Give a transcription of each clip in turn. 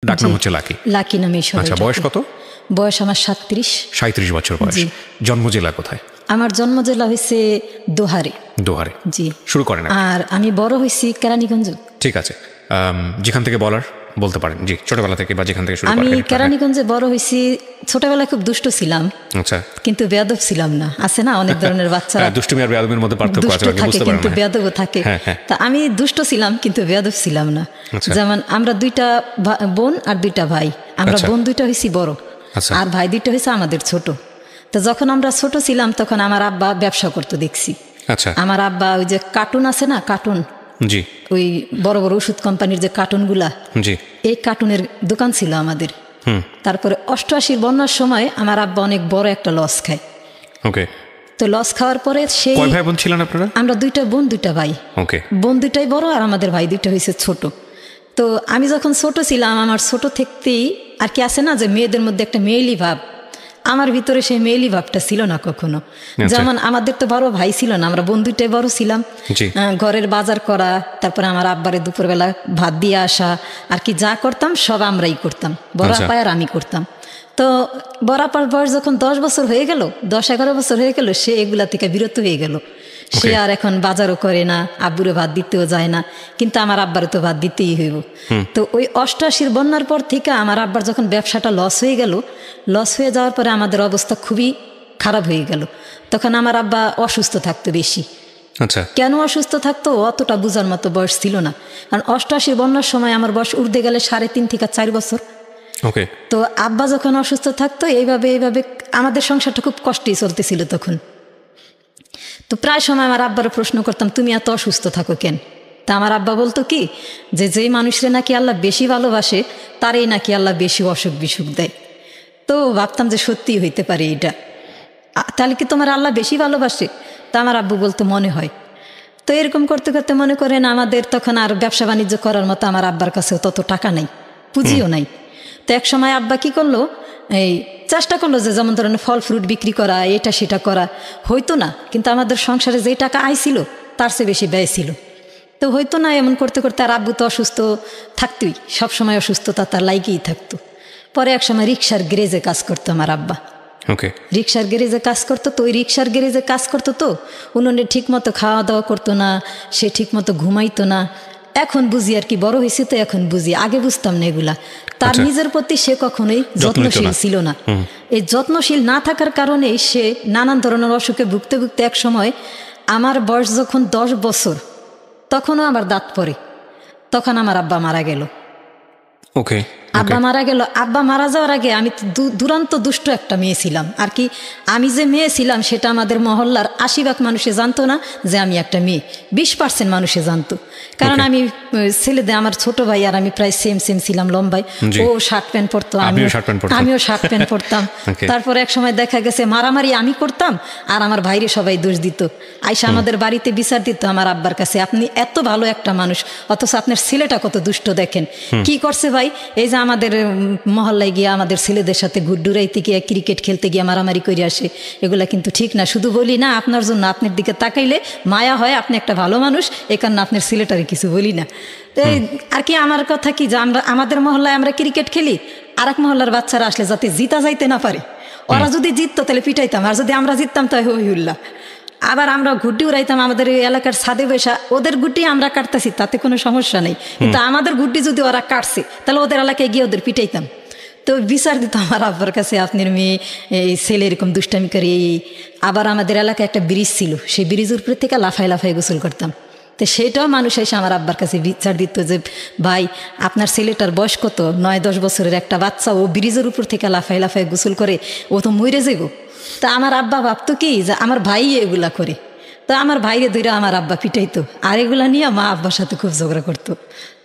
ডাকনাম হচ্ছে lucky. Lucky নামে সবাই। আচ্ছা, বয়স কত? বয়স আমার 37। 37 বছর বয়স। জন্ম জেলা কোথায়? আমার জন্ম জেলা হয়েছে দোহারে। দোহারে, জি। শুরু করেন। আর আমি বড় হয়েছি কেরানীগঞ্জ। ঠিক আছে, যেখান থেকে বলতে পারেন। জি, ছোটবেলা থেকে বা যেখান থেকে শুরু করেন। আমি কেরানীগঞ্জে বড় হয়েছি। ছোটবেলায় খুব দুষ্ট ছিলাম। আচ্ছা, কিন্তু বেয়াদব ছিলাম না। আছে না অনেক ধরনের বাচ্চারা, দুষ্টুমি আর বেয়াদবের মধ্যে পার্থক্য আছে, বুঝতে পারেন, কিন্তু বেয়াদবও থাকে। তা আমি দুষ্ট ছিলাম কিন্তু বেয়াদব ছিলাম না। যেমন আমরা 2টা বোন আর 2টা ভাই। আমরা বোন 2টা হয়েছি বড়, আর ভাই 2টা হয়েছে আমাদের ছোট। তো যখন আমরা ছোট ছিলাম তখন আমার আব্বা ব্যবসা করতে দেখছি। আচ্ছা। আমার আব্বা ওই যে কার্টুন আছে না, কার্টুন, জি, ওই বড় বড় ওষুধ কোম্পানির যে কার্টুনগুলা, জি, এই কার্টুনের দোকান ছিল আমাদের। তারপরে 88 বন্যার সময় আমার আব্বা অনেক বড় একটা লস খায়। ওকে। তো লস খাওয়ার পরে সেই, কয় ভাই বোন ছিলেন আপনারা? আমরা 2টা বোন 2টা ভাই। ওকে। বোন 2টাই বড় আর আমাদের ভাই 2টা হয়েছে ছোট। তো আমি যখন ছোট ছিলাম, আমার ছোট থেকেই আর কি আছে না যে মেয়েদের মধ্যে একটা মেয়েলি ভাব, আমার ভিতরে সেই মেয়েলি ভাবটা ছিল না কখনো। যেমন আমাদের তো বড় ভাই ছিল না, আমরা বোন 2টাই বড় ছিলাম। ঘরের বাজার করা, তারপরে আমার আব্বারে দুপুরবেলা ভাত দিয়ে আসা, আর কি যা করতাম সব আমরাই করতাম। বড় আপা আর আমি করতাম। তো বড় আপার বয়স যখন 10 বছর হয়ে গেল, 10-11 বছর হয়ে গেল, সে এগুলা থেকে বিরত হয়ে গেল। সে আর এখন বাজারও করে না, আব্বুরে ভাত দিতেও যায় না, কিন্তু আমার আব্বারে তো ভাত দিতেই হইব। তো ওই 88 বন্যার পর থেকে আমার আব্বার যখন ব্যবসাটা লস হয়ে গেল, লস হয়ে যাওয়ার পরে আমাদের অবস্থা খুবই খারাপ হয়ে গেল। তখন আমার আব্বা অসুস্থ থাকতো বেশি। আচ্ছা। কেন অসুস্থ থাকতো অতটা বোঝার মতো বয়স ছিল না, কারণ 88 বন্যার সময় আমার বয়স উর্ধে গেলে 3.5 থেকে 4 বছর। ওকে। তো আব্বা যখন অসুস্থ থাকতো এইভাবে আমাদের সংসারটা খুব কষ্টেই চলতেছিল তখন। তো প্রায় সময় আমার আব্বারে প্রশ্ন করতাম, তুমি এত অসুস্থ থাকো কেন? তা আমার আব্বা বলতো কি, যে যেই মানুষরে নাকি আল্লাহ বেশি ভালোবাসে তারই নাকি আল্লাহ বেশি অসুখ বিসুখ দেয়। তো ভাবতাম যে সত্যি হইতে পারে এটা, তাহলে কি তোমার আল্লাহ বেশি ভালোবাসে? তা আমার আব্বু বলতো মনে হয়। তো এরকম করতে করতে মনে করেন আমাদের তখন আর ব্যবসা বাণিজ্য করার মতো আমার আব্বার কাছেও তত টাকা নাই, পুঁজিও নাই। তো এক সময় আব্বা কি করলো, এই চেষ্টা করলো যে যেমন ধরেন ফল ফ্রুট বিক্রি করা, এটা সেটা করা, হইতো না। কিন্তু আমাদের সংসারে যেই টাকা আয় ছিল তার চেয়ে বেশি ব্যয় ছিল। তো হইতো না, এমন করতে করতে আর আব্বু তো অসুস্থ থাকতোই, সবসময় অসুস্থতা তার লাইগেই থাকতো। পরে এক সময় রিক্সার গ্যারেজে কাজ করতো আমার আব্বা। ওকে। রিক্সার গ্যারেজে কাজ করতো। তো ওই রিক্সার গ্যারেজে কাজ করতো, তো উনুনে ঠিক মতো খাওয়া দাওয়া করতো না, সে ঠিক মতো ঘুমাইতো না। এখন বুঝি আর কি, বড় হয়েছে তো এখন বুঝি, আগে বুঝতাম না এগুলা। তার নিজের প্রতি সে কখনোই যত্নশীল ছিল না। এই যত্নশীল না থাকার কারণে সে নানান ধরনের অসুখে ভুগতে ভুগতে এক সময়, আমার বয়স যখন 10 বছর, তখনও আমার দাঁত পড়ে, তখন আমার আব্বা মারা গেল। ওকে। আব্বা মারা গেল। আব্বা মারা যাওয়ার আগে আমি দুরান্ত দুষ্ট একটা মেয়ে ছিলাম আর কি। আমি যে মেয়ে ছিলাম সেটা আমাদের মহল্লার 80% মানুষে জানতো না যে আমি একটা মেয়ে, 20% মানুষে জানতো। কারণ আমি ছেলেদের, আমার ছোট ভাই আর আমি প্রায় সেম ছিলাম লম্বায়। ও শার্ট প্যান্ট পরতো, আমিও শার্ট প্যান্ট পরতাম। তারপর এক সময় দেখা গেছে মারামারি আমি করতাম আর আমার ভাইরে সবাই দোষ দিত। আইসা আমাদের বাড়িতে বিচার দিত আমার আব্বার কাছে, আপনি এত ভালো একটা মানুষ অথচ আপনার ছেলেটা কত দুষ্ট, দেখেন কি করছে ভাই। এই যে আমাদের মহল্লায় গিয়ে আমাদের ছেলেদের সাথে ঘুরডুরাইতে গিয়ে, ক্রিকেট খেলতে গিয়ে মারামারি করে আসে, এগুলা কিন্তু ঠিক না। শুধু বলি না আপনার জন্য, আপনার দিকে তাকাইলে মায়া হয়, আপনি একটা ভালো মানুষ, এ কারণে আপনার ছেলেটারে কিছু বলি না। তো আর কি আমার কথা কি, যে আমরা আমাদের মহল্লায় আমরা ক্রিকেট খেলি, আর এক মহল্লার বাচ্চারা আসলে যাতে জিতা যাইতে না পারে, ওরা যদি জিততো তাহলে পিটাইতাম, আর যদি আমরা জিততাম তাই হইহুল্লাহ। আবার আমরা গুড্ডি উড়াইতাম আমাদের এলাকার ছাদে বসা, ওদের গুড্ডি আমরা কাটতেছি তাতে কোনো সমস্যা নেই, কিন্তু আমাদের গুড্ডি যদি ওরা কাটছে তাহলে ওদের এলাকায় গিয়ে ওদের পিটাইতাম। তো বিচার দিত আমার আব্বার কাছে, আপনার মেয়ে এই ছেলে এরকম দুষ্টামি করে। আবার আমাদের এলাকায় একটা ব্রিজ ছিল, সেই ব্রিজের উপর থেকে লাফাই লাফাই গোসল করতাম। তো সেটাও মানুষ এসে আমার আব্বার কাছে বিচার দিত যে ভাই আপনার ছেলেটার বয়স কত, 9-10 বছরের একটা বাচ্চা, ও ব্রিজের উপর থেকে লাফাই লাফাই গোসল করে, ও তো মরে যাবো। তা আমার আব্বা ভাবতো কি যে আমার ভাই এগুলা করে, তো আমার ভাইরে ধরে আমার আব্বা পিটাইতো, আর এগুলা নিয়ে মা আব্বার সাথে খুব ঝগড়া করতো।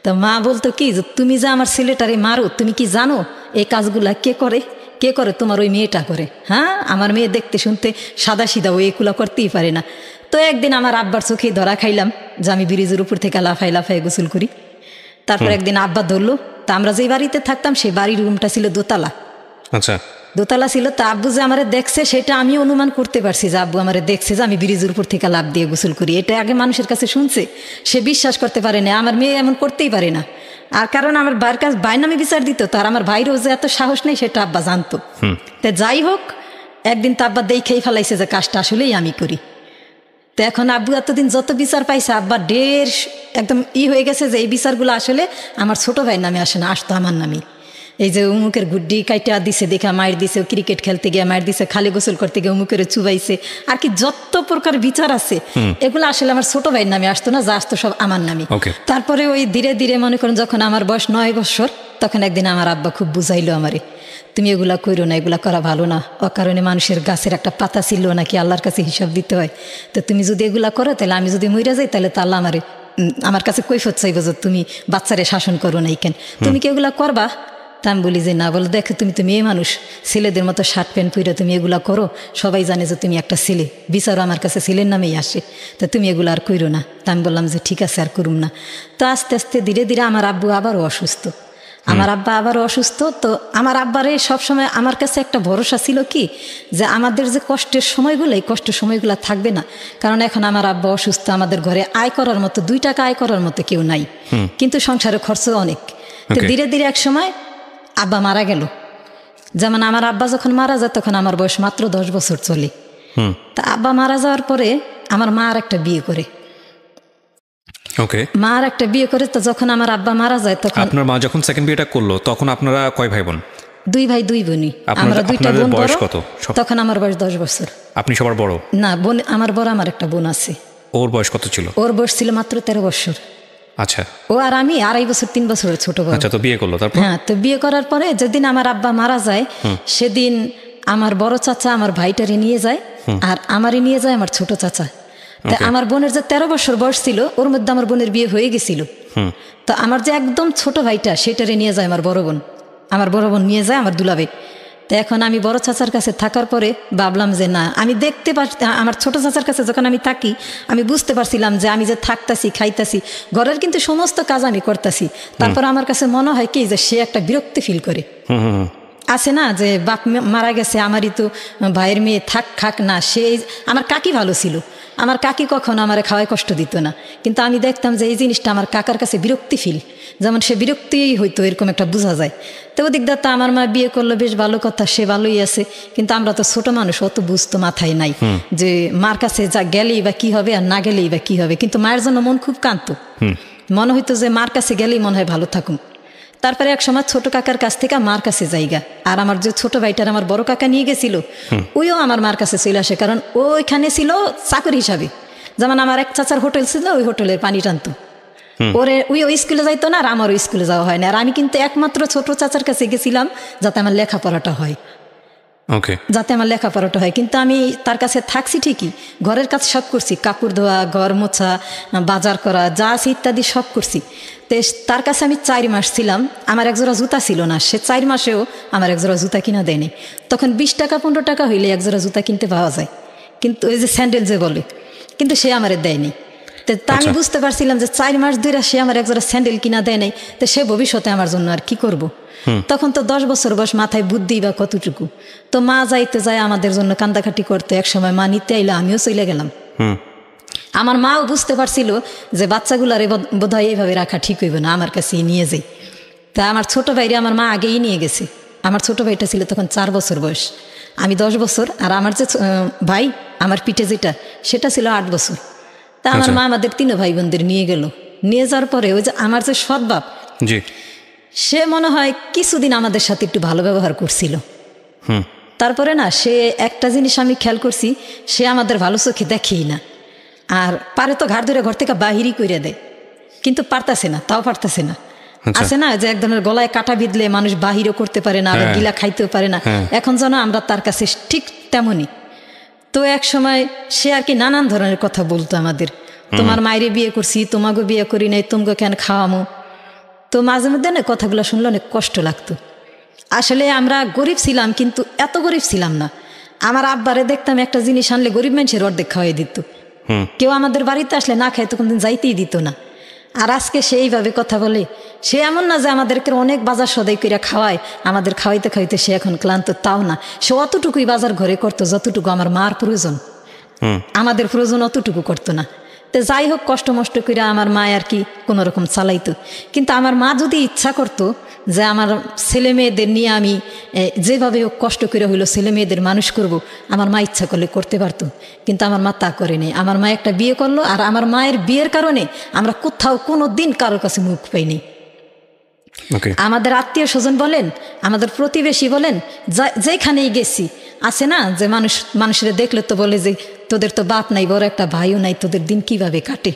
তো মা বলতো কি যে তুমি যে আমার ছেলেটারে মারো, তুমি কি জানো এই কাজগুলা কে করে? কে করে? তোমার ওই মেয়েটা করে। হ্যাঁ, আমার মেয়ে দেখতে শুনতে সাদা সিধা, ওই এগুলা করতেই পারে না। তো একদিন আমার আব্বার চোখে ধরা খাইলাম যে আমি ব্রিজের উপর থেকে লাফাই লাফাই গোসল করি। তারপর একদিন আব্বা ধরলো। তা আমরা যে বাড়িতে থাকতাম সেই বাড়ির রুমটা ছিল দোতলা। আচ্ছা, দোতলা ছিল। তা আব্বু যে আমারে দেখছে সেটা আমি অনুমান করতে পারছি যে আব্বু আমারে দেখছে যে আমি ব্রিজের উপর থেকে লাফ দিয়ে গোসল করি। এটা আগে মানুষের কাছে শুনছে, সে বিশ্বাস করতে পারে না, আমার মেয়ে এমন করতেই পারে না। আর কারণ আমার ভাইয়ের কাছে ভাই নামে বিচার দিত, তার আমার ভাইরও যে এত সাহস নেই সেটা আব্বা জানতো। তো যাই হোক, একদিন তো আব্বা দেখেই ফেলাইছে যে কাজটা আসলেই আমি করি। তো এখন আব্বু এতদিন যত বিচার পাইছে, আব্বা একদম হয়ে গেছে যে এই বিচারগুলো আসলে আমার ছোট ভাইয়ের নামে আসে না, আসতো আমার নামে। এই যে উমুকের গুড্ডি কাইটা দিছে দেখা মায়ের দিছে, ক্রিকেট খেলতে গিয়ে মায়ের দিছে, খালি গোসল করতে গিয়ে উমুকের চুবাইছে, আর কি যত প্রকার বিচার আছে এগুলো আসলে আমার ছোট ভাইয়ের নামে আসতো না, যা আসতো সব আমার নামে। তারপরে ওই ধীরে ধীরে মনে করেন যখন আমার বয়স 9 বছর, তখন একদিন আমার আব্বা খুব বুঝাইলো আমারে, তুমি এগুলা করো না, এগুলা করা ভালো না, অকারণে মানুষের গাছের একটা পাতা ছিল নাকি আল্লাহর কাছে হিসাব দিতে হয়, তো তুমি যদি এগুলা করো তাহলে আমি যদি মইরা যাই তাহলে তা আল্লাহ আমার কাছে কৈফত চাইবো যে তুমি বাচ্চারে শাসন করো না, কেন তুমি কি এগুলা করবা? তা আমি বলি যে না, বলে দেখো তুমি তো মেয়ে মানুষ, ছেলেদের মতো শার্ট প্যান্ট পরে তুমি এগুলা করো, সবাই জানে যে তুমি একটা ছেলে, বিচারও আমার কাছে ছেলের নামেই আসে, তো তুমি এগুলো আর করো না। তা আমি বললাম যে ঠিক আছে আর করুম না। তো আস্তে আস্তে ধীরে ধীরে আমার আব্বু আবারও অসুস্থ, আমার আব্বা আবারও অসুস্থ। তো আমার আব্বারে সবসময় আমার কাছে একটা ভরসা ছিল কি, যে আমাদের যে কষ্টের সময়গুলো, এই কষ্টের সময়গুলো থাকবে না, কারণ এখন আমার আব্বা অসুস্থ, আমাদের ঘরে আয় করার মতো 2 টাকা আয় করার মতো কেউ নাই, কিন্তু সংসারে খরচ অনেক। তো ধীরে ধীরে এক সময় আব্বা মারা গেল। যেমন আমার আব্বা যখন মারা যায় তখন আমার বয়স মাত্র 10 বছর চলে। তা আব্বা মারা যাওয়ার পরে আমার মা আর একটা বিয়ে করে, মা আর একটা বিয়ে করে। তো যখন আমার আব্বা মারা যায় তখন আপনার মা যখন সেকেন্ড বিয়েটা করলো তখন আপনারা কয় ভাই বোন? 2 ভাই 2 বোনই। আমরা 2টা বোন। বয়স কত তখন? আমার বয়স 10 বছর। আপনি সবার বড়? না, বোন আমার বড়, আমার একটা বোন আছে। ওর বয়স কত ছিল? ওর বয়স ছিল মাত্র 13 বছর। আচ্ছা। ও আর আমি 2.5 বছর 3 বছরের ছোট বড়। আচ্ছা, তো বিয়ে করলো তারপর? হ্যাঁ, তো বিয়ে করার পরে যেদিন আমার আব্বা মারা যায় সেদিন আমার বড় চাচা আমার ভাইটারে নিয়ে যায়, আর আমারই নিয়ে যায় আমার ছোট চাচা। তা আমার বোনের যে 13 বছর বয়স ছিল, ওর মধ্যে আমার বোনের বিয়ে হয়ে গেছিল। তো আমার যে একদম ছোট ভাইটা সেটারে নিয়ে যায় আমার বড় বোন, আমার বড় বোন নিয়ে যায় আমার দুলাভাই। তো এখন আমি বড় চাচার কাছে থাকার পরে ভাবলাম যে না, আমি দেখতে পাচ্ছি আমার ছোট চাচার কাছে যখন আমি থাকি আমি বুঝতে পারছিলাম যে আমি যে থাকতাছি, খাইতাছি, ঘরের কিন্তু সমস্ত কাজ আমি করতেছি, তারপর আমার কাছে মনে হয় কি যে সে একটা বিরক্তি ফিল করে। আছে না যে বাপ মারা গেছে, আমারই তো ভাইয়ের মেয়ে খাক না, সে আমার কাকি ভালো ছিল, আমার কাকি কখনো আমার খাওয়ায় কষ্ট দিত না, কিন্তু আমি দেখতাম যে এই জিনিসটা আমার কাকার কাছে বিরক্তি ফিল, যেমন সে বিরক্তিই হইতো, এরকম একটা বোঝা যায়। তো ওদিক তো আমার মা বিয়ে করলো, বেশ ভালো কথা, সে ভালোই আছে, কিন্তু আমরা তো ছোট মানুষ, অত বুঝতো মাথায় নাই যে মার কাছে যা গেলেই বা কি হবে আর না গেলেই বা কি হবে। কিন্তু মায়ের জন্য মন খুব কাঁদতো, মনে হইতো যে মার কাছে গেলেই মনে হয় ভালো থাকুন। তারপরে এক সময় ছোট কাকার কাছ থেকে মার কাছে জায়গা, আর আমার যে ছোট ভাইটার আমার বড় কাকা নিয়ে গেছিল, ওইও আমার মার কাছে চলে আসে, কারণ ওইখানে ছিল চাকরি হিসাবে। যেমন আমার এক চাচার হোটেল ছিল, ওই হোটেলের পানি টানতো, ওই স্কুলে যাইতো না, আর আমারও স্কুলে যাওয়া হয় না। আর আমি কিন্তু একমাত্র ছোট চাচার কাছে গেছিলাম যাতে আমার লেখাপড়াটা হয়, কিন্তু আমি তার কাছে থাকছি ঠিকই, ঘরের কাজ সব করছি, কাপড় ধোয়া, ঘর মোছা, বাজার করা, যা আছে ইত্যাদি সব করছি। তো তার কাছে আমি 4 মাস ছিলাম, আমার একজোড়া জুতা ছিল না, সে 4 মাসেও আমার একজোড়া জুতা কিনা দেয়নি। তখন 20 টাকা 15 টাকা হইলে একজোড়া জুতা কিনতে পাওয়া যায়, কিন্তু ওই যে স্যান্ডেল যে বলে, কিন্তু সে আমারে দেয়নি। তো আমি বুঝতে পারছিলাম যে 4 মাস ধরে সে আমার একজোড়া স্যান্ডেল কিনা দেয় নাই, তো সে ভবিষ্যতে আমার জন্য আর কি করব। তখন তো 10 বছর বয়স, মাথায় বুদ্ধি বা কতটুকু। তো মা যাইতে যায় আমাদের জন্য কান্দাকাটি করতে, এক সময় মা নিতে আইলো, আমিও চলে গেলাম। আমার মাও বুঝতে পারছিল যে বাচ্চাগুলারে বোধহয় এইভাবে রাখা ঠিক হইব না, আমার কাছে নিয়ে যাই। তা আমার ছোট ভাইরে আমার মা আগেই নিয়ে গেছে। আমার ছোট ভাইটা ছিল তখন 4 বছর বয়স, আমি 10 বছর, আর আমার যে ভাই আমার পিঠে যেটা, সেটা ছিল 8 বছর। তা আমার মা আমাদের 3 ভাই বোনদের নিয়ে গেল। নিয়ে যাওয়ার পরে ওই যে আমার যে সৎ বাপ, সে মনে হয় কিছুদিন আমাদের সাথে একটু ভালো ব্যবহার করছিল। তারপরে না, সে একটা জিনিস আমি খেয়াল করছি, সে আমাদের ভালো চোখে দেখেই না, আর পারে তো ঘাড় ধরে ঘর থেকে বাহিরই করে দেয়, কিন্তু পারতাছে না, তাও পারতাছে না। আছে না যে এক ধরনের গলায় কাটা বিঁধলে মানুষ বাহিরও করতে পারে না, আবার গিলা খাইতেও পারে না, এখন যেন আমরা তার কাছে ঠিক তেমনই। তো এক সময় সে আর কি নানান ধরনের কথা বলতো আমাদের, তোমার মায়েরে বিয়ে করছি, তোমাকে বিয়ে করি নাই, তোমাকে কেন খাওয়ামো। তো মাঝে মধ্যে না কথাগুলো শুনলে অনেক কষ্ট লাগতো। আসলে আমরা গরিব ছিলাম, কিন্তু এত গরিব ছিলাম না। আমার আব্বারে দেখতাম একটা জিনিস আনলে গরিব মানুষের অর্ধেক খাওয়াই দিত, কেউ আমাদের বাড়িতে আসলে না খায় তো কোনদিন যাইতেই দিত না। আর আজকে সে এইভাবে কথা বলে, সে এমন না যে আমাদেরকে অনেক বাজার সদাই করে খাওয়ায়, আমাদের খাওয়াইতে খাওয়াইতে সে এখন ক্লান্ত, তাও না, সে অতটুকুই বাজার ঘরে করতো যতটুকু আমার মার প্রয়োজন, আমাদের প্রয়োজন অতটুকু করতো না। তো যাই হোক কষ্ট মষ্ট করে আমার মা আর কি কোনো রকম চালাইতো। কিন্তু আমার মা যদি ইচ্ছা করতো যে আমার ছেলে মেয়েদের নিয়ে আমি যেভাবে হোক কষ্ট করে হইলো ছেলে মেয়েদের মানুষ করব, আমার মা ইচ্ছা করলে করতে পারতো। কিন্তু আমার মা তা করেনি। আমার মা একটা বিয়ে করলো, আর আমার মায়ের বিয়ের কারণে আমরা কোথাও কোনো দিন কারোর কাছে মুখ পাইনি। আমাদের আত্মীয় স্বজন বলেন, আমাদের প্রতিবেশী বলেন, যেখানেই গেছি আছে না যে মানুষের দেখলে তো বলে যে তোদের তো বাপ নাই, বড় একটা ভাইও নাই, তোদের দিন কিভাবে কাটে।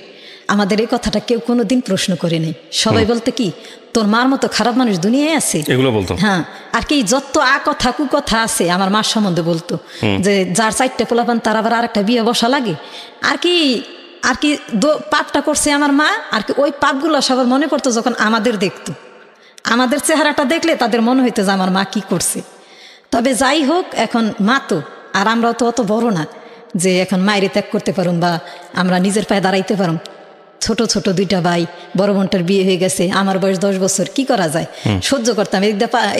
আমাদের এই কথাটা কেউ কোনো দিন প্রশ্ন করে নেই। সবাই বলতে কি তোর মার মতো খারাপ মানুষ দুনিয়ায় আছে, এগুলো বলতো। হ্যাঁ, আর কি যত কথা কুকথা আছে আমার মার সম্বন্ধে বলতো, যে যার 4টে পোলাপান তার আবার আরেকটা বিয়ে বসা লাগে। আর কি পাপটা করছে আমার মা, আর কি ওই পাপগুলো সবার মনে পড়তো যখন আমাদের দেখতো। আমাদের চেহারাটা দেখলে তাদের মনে হইতো যে আমার মা কি করছে। তবে যাই হোক, এখন মা তো, আর আমরাও তো অত বড় না যে এখন মায়েরে ত্যাগ করতে পারুম বা আমরা নিজের পায়ে দাঁড়াইতে পারুম। ছোট ছোট 2টা ভাই, বড় বোনটার বিয়ে হয়ে গেছে, আমার বয়স 10 বছর, কি করা যায়, সহ্য করতাম।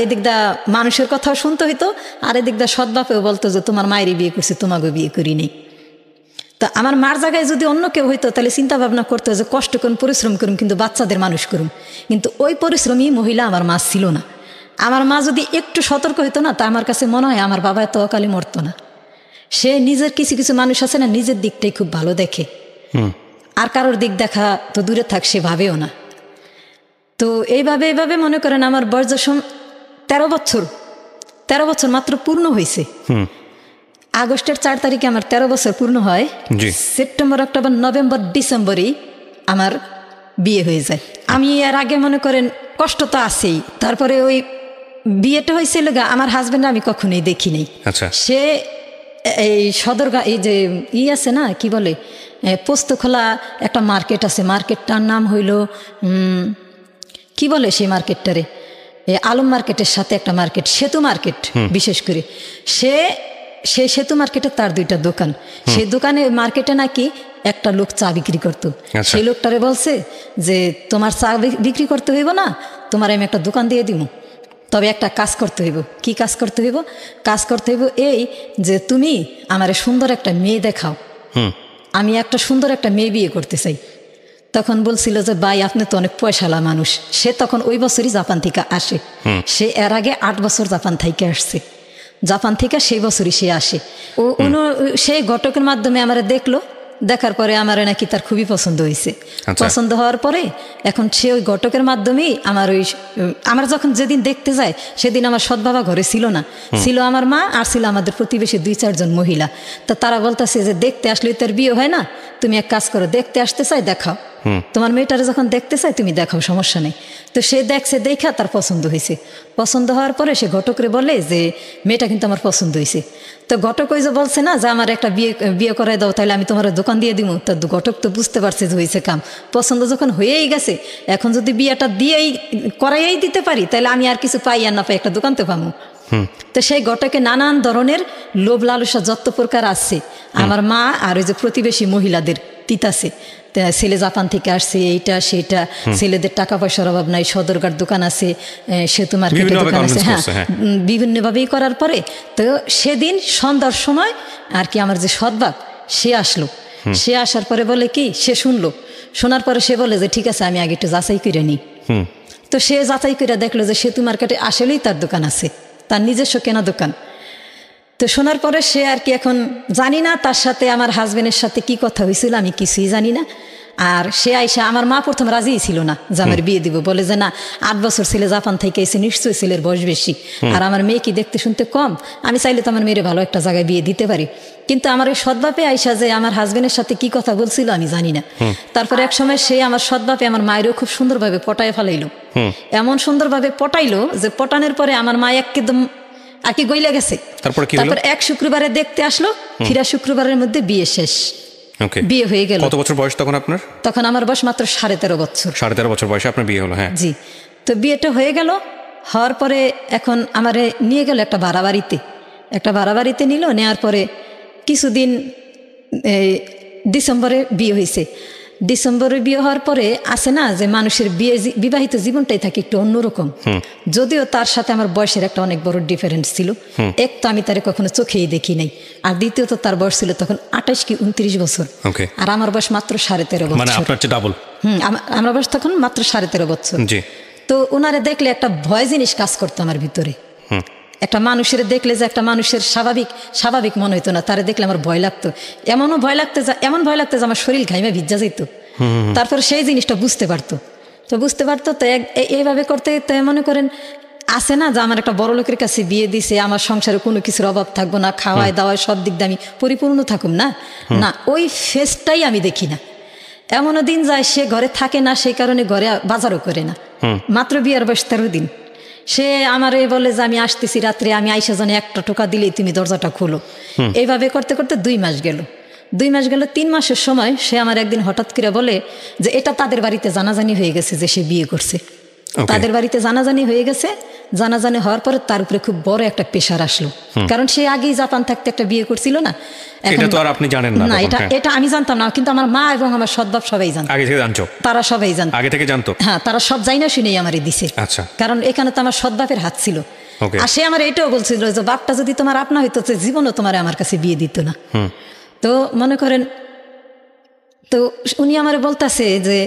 এদিকটা মানুষের কথাও শুনতে হইতো, আর এদিকটা সৎ বাপেও বলতো যে তোমার মায়েরই বিয়ে করছে, তোমাকেও বিয়ে করিনি। তা আমার মার জায়গায় যদি অন্য কেউ হইতো তাহলে চিন্তা ভাবনা করতো যে কষ্ট করুন, পরিশ্রম করুন, কিন্তু বাচ্চাদের মানুষ করুন। কিন্তু ওই পরিশ্রমী মহিলা আমার মা ছিল না। আমার মা যদি একটু সতর্ক হইতো না, তা আমার কাছে মনে হয় আমার বাবা এত অকালে মরতো না। সে নিজের কিছু কিছু মানুষ আছে না, নিজের দিকটাই খুব ভালো দেখে, আর কারোর দিক দেখা তো দূরে থাক সে ভাবেও না। তো এইভাবে মনে করেন আমার বয়স 13 বছর মাত্র পূর্ণ হয়েছে। আগস্টের 4 তারিখে আমার 13 বছর পূর্ণ হয়। সেপ্টেম্বর, অক্টোবর, নভেম্বর, ডিসেম্বরে আমার বিয়ে হয়ে যায়। আমি এর আগে মনে করেন কষ্ট তো আছেই, তারপরে ওই বিয়েটা হয়েছিল আমার হাজবেন্ড আমি কখনোই দেখি নাই। সে এই সদরগা এই যে আছে না কি বলে পোস্তখোলা একটা মার্কেট আছে, মার্কেটটার নাম হইল কি বলে সেই মার্কেটটারে, আলম মার্কেটের সাথে একটা মার্কেট, সেতু মার্কেট বিশেষ করে। সেই সেতু মার্কেটে তার 2টা দোকান। সেই দোকানে মার্কেটে নাকি একটা লোক চা বিক্রি করতো। সেই লোকটারে বলছে যে তোমার চা বিক্রি করতে হইব না, তোমার আমি একটা দোকান দিয়ে দিব, তবে একটা কাজ করতে হইব। কি কাজ করতে হইব? কাজ করতে হইব এই যে তুমি আমারে সুন্দর একটা মেয়ে দেখাও, আমি একটা সুন্দর একটা মেয়ে বিয়ে করতে চাই। তখন বলছিল যে ভাই আপনি তো অনেক পয়সালা মানুষ। সে তখন ওই বছরই জাপান থেকে আসে। সে এর আগে 8 বছর জাপান থেকে আসছে। জাপান থেকে সেই বছরই সে আসে। সেই ঘটকের মাধ্যমে আমার দেখলো, দেখার পরে আমার নাকি তার খুবই পছন্দ হয়েছে। পছন্দ হওয়ার পরে এখন সে ওই ঘটকের মাধ্যমেই আমার যখন যেদিন দেখতে যায় সেদিন আমার সৎ বাবা ঘরে ছিল না, ছিল আমার মা আর ছিল আমাদের প্রতিবেশী 2-4 জন মহিলা। তা তারা বলতেছে যে দেখতে আসলে তার বিয়ে হয় না, তুমি এক কাজ করো, দেখতে আসতে চাই দেখাও, তোমার মেয়েটারে যখন দেখতে চাই তুমি দেখাও, সমস্যা নেই। তো সে দেখছে, দেখা তার পছন্দ হয়েছে। পছন্দ হওয়ার পরে সে ঘটকরে বলে যে মেয়েটা কিন্তু আমার পছন্দ হয়েছে। তো ঘটক ওই যে বলছে না যে আমার একটা বিয়ে করাই দাও, তাহলে আমি তোমার দোকান দিয়ে দিব। তো ঘটক তো বুঝতে পারছে যে হয়েছে কাম, পছন্দ যখন হয়েই গেছে, এখন যদি বিয়েটা করাইয়াই দিতে পারি তাহলে আমি আর কিছু পাই আর না পাই, একটা দোকান তো পাবো। তো সেই ঘটকে নানান ধরনের লোভ লালসা যত প্রকার আছে আমার মা আর ওই যে প্রতিবেশী মহিলাদের তিতাছে। ছেলে জাপান থেকে আসছে, এইটা সেটা, ছেলেদের টাকা পয়সার অভাব নাই, সদরঘাট দোকান আছে, সেতু মার্কেটে দোকান আছে, হ্যাঁ, বিভিন্নভাবেই করার পরে তো সেদিন সন্ধ্যার সময় আর কি আমার যে সৎবাপ সে আসলো। সে আসার পরে বলে কি, সে শুনলো, শোনার পরে সে বলে যে ঠিক আছে আমি আগে একটু যাচাই করে নিই। তো সে যাচাই করে দেখলো যে সেতু মার্কেটে আসলেই তার দোকান আছে, তার নিজস্ব কেনা দোকান। তো শোনার পরে সে আর কি এখন জানি না তার সাথে আমার হাজবেন্ডের সাথে কি কথা হয়েছিল, আমি কিছুই জানি না। আর সে আইসা, আমার মা প্রথম রাজিই ছিল না যে আমার বিয়ে দিব, বলে যে না 8 বছর ছেলে জাপান থেকে এসে, নিশ্চয়ই ছেলের বয়স বেশি, আর আমার মেয়ে কি দেখতে শুনতে কম, আমি চাইলে তো আমার মেয়ের ভালো একটা জায়গায় বিয়ে দিতে পারি। কিন্তু আমার ওই সৎবাপে আইসা যে আমার হাজবেন্ডের সাথে কি কথা বলছিল আমি জানি না। তারপরে এক সময় সে আমার সৎবাপে আমার মায়েরও খুব সুন্দরভাবে পটায় ফেলাইলো, এমন সুন্দরভাবে পটাইলো যে পটানোর পরে আমার মা একদম আর কি গইলা গেছে। তারপর এক শুক্রবারে দেখতে আসলো, ফিরা শুক্রবারের মধ্যে বিয়ে শেষ, বিয়ে হয়ে গেল। কত বছর বয়স তখন আপনার? তখন আমার বয়স মাত্র 13.5 বছর। 13.5 বছর বয়সে আপনার বিয়ে হলো? হ্যাঁ জি। তো বিয়েটা হয়ে গেল, হওয়ার পরে এখন আমারে নিয়ে গেল একটা ভাড়া বাড়িতে নিল। নেওয়ার পরে কিছুদিন ডিসেম্বরে বিয়ে হয়েছে। ডিসেম্বরে বিয়ে হওয়ার পরে আছে না যে মানুষের বিবাহিত জীবনটাই থাকে একটু অন্যরকম। যদিও তার সাথে আমার বয়সের একটা অনেক বড় ডিফারেন্স ছিল। এক তো আমি তারে কখনো চোখেই দেখি নাই, আর দ্বিতীয়ত তার বয়স ছিল তখন 28 কি 29 বছর, আর আমার বয়স মাত্র 13.5 বছর। মানে আপনার চেয়ে ডাবল। আমার বয়স তখন মাত্র 13.5 বছর। তো ওনারে দেখলে একটা ভয় জিনিস কাজ করতো আমার ভিতরে। একটা মানুষের দেখলে যে একটা মানুষের স্বাভাবিক মনে হইতো না, তারে দেখলে আমার ভয় লাগতো। এমন ভয় লাগতো যে আমার শরীর ঘাইমে ভিজা যেত। তারপর সেই জিনিসটা বুঝতে পারতো তো এইভাবে করতে মনে করেন আছে না যে আমার একটা বড় লোকের কাছে বিয়ে দিছে, আমার সংসারে কোনো কিছুর অভাব থাকবো না, খাওয়ায় দাওয়ায় সব দিক দিয়ে আমি পরিপূর্ণ থাকুম না, ওই ফেসটাই আমি দেখি না। এমনও দিন যায় সে ঘরে থাকে না, সেই কারণে ঘরে বাজারও করে না। মাত্র বিয়ের বয়স 13 দিন সে আমারে বলে যে আমি আসতেছি রাত্রে, আমি আইসা জানি একটা টোকা দিলেই তুমি দরজাটা খোলো। এইভাবে করতে করতে 2 মাস গেল। 3 মাসের সময় সে আমার একদিন হঠাৎ করে বলে যে এটা তাদের বাড়িতে জানাজানি হয়ে গেছে যে সে বিয়ে করছে। তাদের বাড়িতে জানাজানি হয়ে গেছে। জানাজানি হওয়ার পরে তার উপরে খুব বড় একটা প্রেশার আসলো, কারণ সে আগেই জাপান থাকতে একটা বিয়ে করছিল না। এটা তো আর আপনি জানেন না? এটা আমি জানতাম না, কিন্তু আমার মা এবং আমার সৎবাপ সবাই জানতো। আগে থেকে জানতো? তারা সবাই জানতো, আগে থেকে জানতো। হ্যাঁ, তারা সব জানি না শুনেই আমারে দিছে। আচ্ছা। কারণ এখানে তো আমার সৎবাপের হাত ছিল। আর সে আমার এটাও বলছিল যে বাপটা যদি তোমার আপনা হইতো জীবনও তোমার আমার কাছে বিয়ে দিত না। তো মনে করেন, তো উনি আমারে বলতেছে যে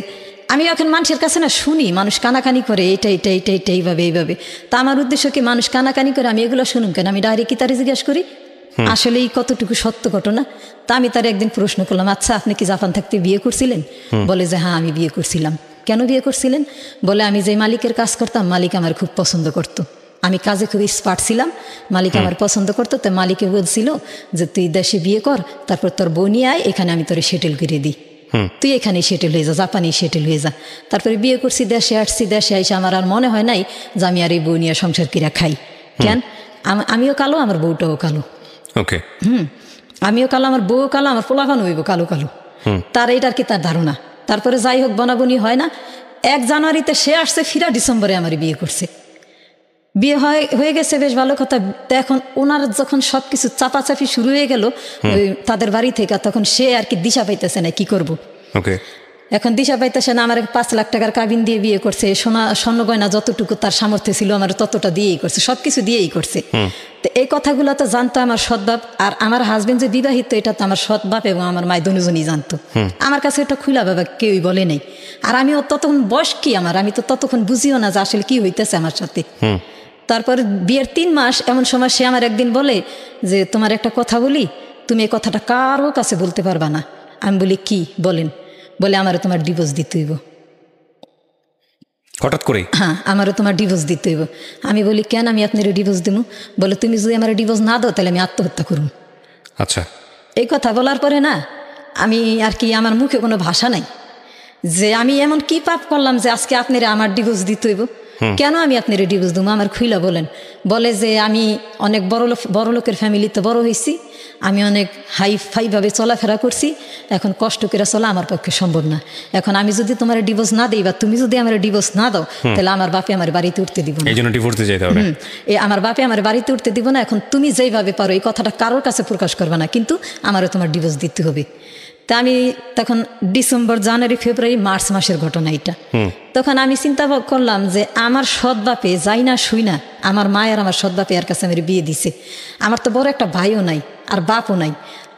আমি এখন মানুষের কাছে না শুনি মানুষ কানাকানি করে এটা এইভাবে। তা আমার উদ্দেশ্য কি মানুষ কানাকানি করে আমি এগুলো শুনুন কেন? আমি ডাইরেক্ট তারে জিজ্ঞাসা করি আসলে এই কতটুকু সত্য ঘটনা। তা আমি তার একদিন প্রশ্ন করলাম, আচ্ছা আপনি কি জাপান থাকতে বিয়ে করছিলেন? বলে যে হ্যাঁ আমি বিয়ে করছিলাম। কেন বিয়ে করছিলেন? বলে আমি যে মালিকের কাজ করতাম মালিক আমার খুব পছন্দ করতো, আমি কাজে খুব এক্সপার্ট ছিলাম, মালিক আমার পছন্দ করতো। তো মালিকে বলছিল যে তুই দেশে বিয়ে কর, তারপর তোর বউ নিয়ে আয়, এখানে আমি তোরে সেটেল করে দিই, তুই এখানে সেটেল হয়ে যা, জাপানি সেটেল হয়ে যা। তারপরে বিয়ে করছি, দেশে আসছি। দেশে আইসা আমার আর মনে হয় নাই যে আমি আর এই বউ নিয়ে সংসার কিরা খাই। কেন? আমিও কালো, আমার বউটাও কালো। আমিও কালো, আমার বউও কালো, আমার পোলাপানও হইব কালো। তার এইটার কি তার ধারণা। তারপরে যাই হোক বনাবনি হয় না। 1 জানুয়ারিতে সে আসছে, ফিরা ডিসেম্বরে আমার বিয়ে করছে। বিয়ে হয়ে গেছে, বেশ ভালো কথা। এখন ওনার যখন সবকিছু চাপাচাপি শুরু হয়ে গেল তাদের বাড়ি থেকে, তখন সে আর কি দিশা পাইতেছে না কি করব। এখন দিশা পাইতেছে না। আমার 5 লাখ টাকার কাবিন দিয়ে বিয়ে করছে, স্বর্ণ গয়না যতটুকু তার সামর্থ্য ছিল আমার ততটা দিয়েই করছে, সবকিছু দিয়েই করছে। তো এই কথাগুলো তো জানতো আমার সৎবাপ, আর আমার হাজবেন্ড যে বিবাহিত এটা তো আমার সৎবাপ এবং আমার মায় দুজনই জানতো। আমার কাছে এটা খুলা বাবা কেউই বলে নাই। আর আমিও ততক্ষণ বয়স কি আমার, আমি তো ততক্ষণ বুঝিও না যে আসলে কি হইতেছে আমার সাথে। তারপর বিয়ের 3 মাস এমন সময় সে আমার একদিন বলে যে তোমার একটা কথা বলি, তুমি এই কথাটা কারো কাছে বলতে পারবা না। আমি বলি কি বলেন? বলে আমারও তোমার ডিভোর্স দিতে হইব। হঠাৎ করে? হ্যাঁ, আমারও তোমার ডিভোর্স দিতে হইব। আমি বলি কেন আমি আপনার ডিভোর্স দিব? বলে তুমি যদি আমার ডিভোর্স না দাও তাহলে আমি আত্মহত্যা করুন। আচ্ছা। এই কথা বলার পরে না আমি আর কি, আমার মুখে কোনো ভাষা নাই যে আমি এমন কি পাপ করলাম যে আজকে আপনারা আমার ডিভোর্স দিতে হইব। কেন আমি আপনার ডিভোর্স দেবো? আমার খুইলা বলেন। বলে যে আমি অনেক বড় লোকের ফ্যামিলিতে বড় হয়েছি, আমি অনেক হাইফাইভাবে চলাফেরা করছি, এখন কষ্ট করে চলা আমার পক্ষে সম্ভব না। এখন আমি যদি তোমার ডিভোর্স না দিই বা তুমি যদি আমার ডিভোর্স না দাও তাহলে আমার বাপে আমার বাড়িতে উঠতে দিব না। এই জন্য ডিভোর্স দিতে যেতে হবে। আমার বাপে আমার বাড়িতে উঠতে দিব না। এখন তুমি যেইভাবে পারো এই কথাটা কারোর কাছে প্রকাশ করবে না, কিন্তু আমারও তোমার ডিভোর্স দিতে হবে। তা আমি তখন ডিসেম্বর, জানুয়ারি, ফেব্রুয়ারি, মার্চ মাসের ঘটনা এটা। তখন আমি চিন্তা করলাম যে আমার সৎবাপে যাই না শুই না, আমার মায়ের আমার সৎবাপে এর কাছে আমার বিয়ে দিছে। আমার তো বড় একটা ভাইও নাই আর বাপও নাই।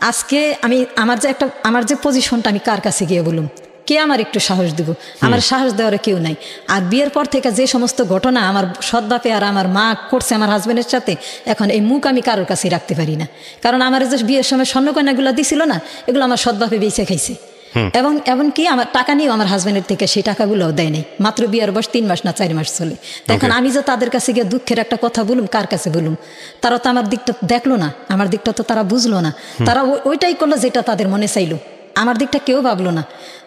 আজকে আমি আমার যে পজিশনটা আমি কার কাছে গিয়ে বলুম? কে আমার একটু সাহস দিব? আমার সাহস দেওয়ার কেউ নাই। আর বিয়ের পর থেকে যে সমস্ত ঘটনা আমার সৎবাপে আর আমার মা করছে আমার হাজবেন্ডের সাথে, এখন এই মুখ আমি কারোর কাছে রাখতে পারি না। কারণ আমার যে বিয়ের সময় স্বর্ণকন্যাগুলো দিছিল না, এগুলো আমার সৎবাপে বেঁচে খাইছে। এবং এমনকি আমার টাকা নিয়েও আমার হাজবেন্ডের থেকে সেই টাকাগুলোও দেয় নাই। মাত্র বিয়ের বয়স 3 মাস না 4 মাস চলে। এখন আমি যে তাদের কাছে গিয়ে দুঃখের একটা কথা বলুম, কার কাছে বলুম? তারা তো আমার দিকটা দেখলো না, আমার দিকটা তো তারা বুঝলো না। তারা ওইটাই করলো যেটা তাদের মনে চাইলো, আমার দিকটা কেউ ভাবলো না।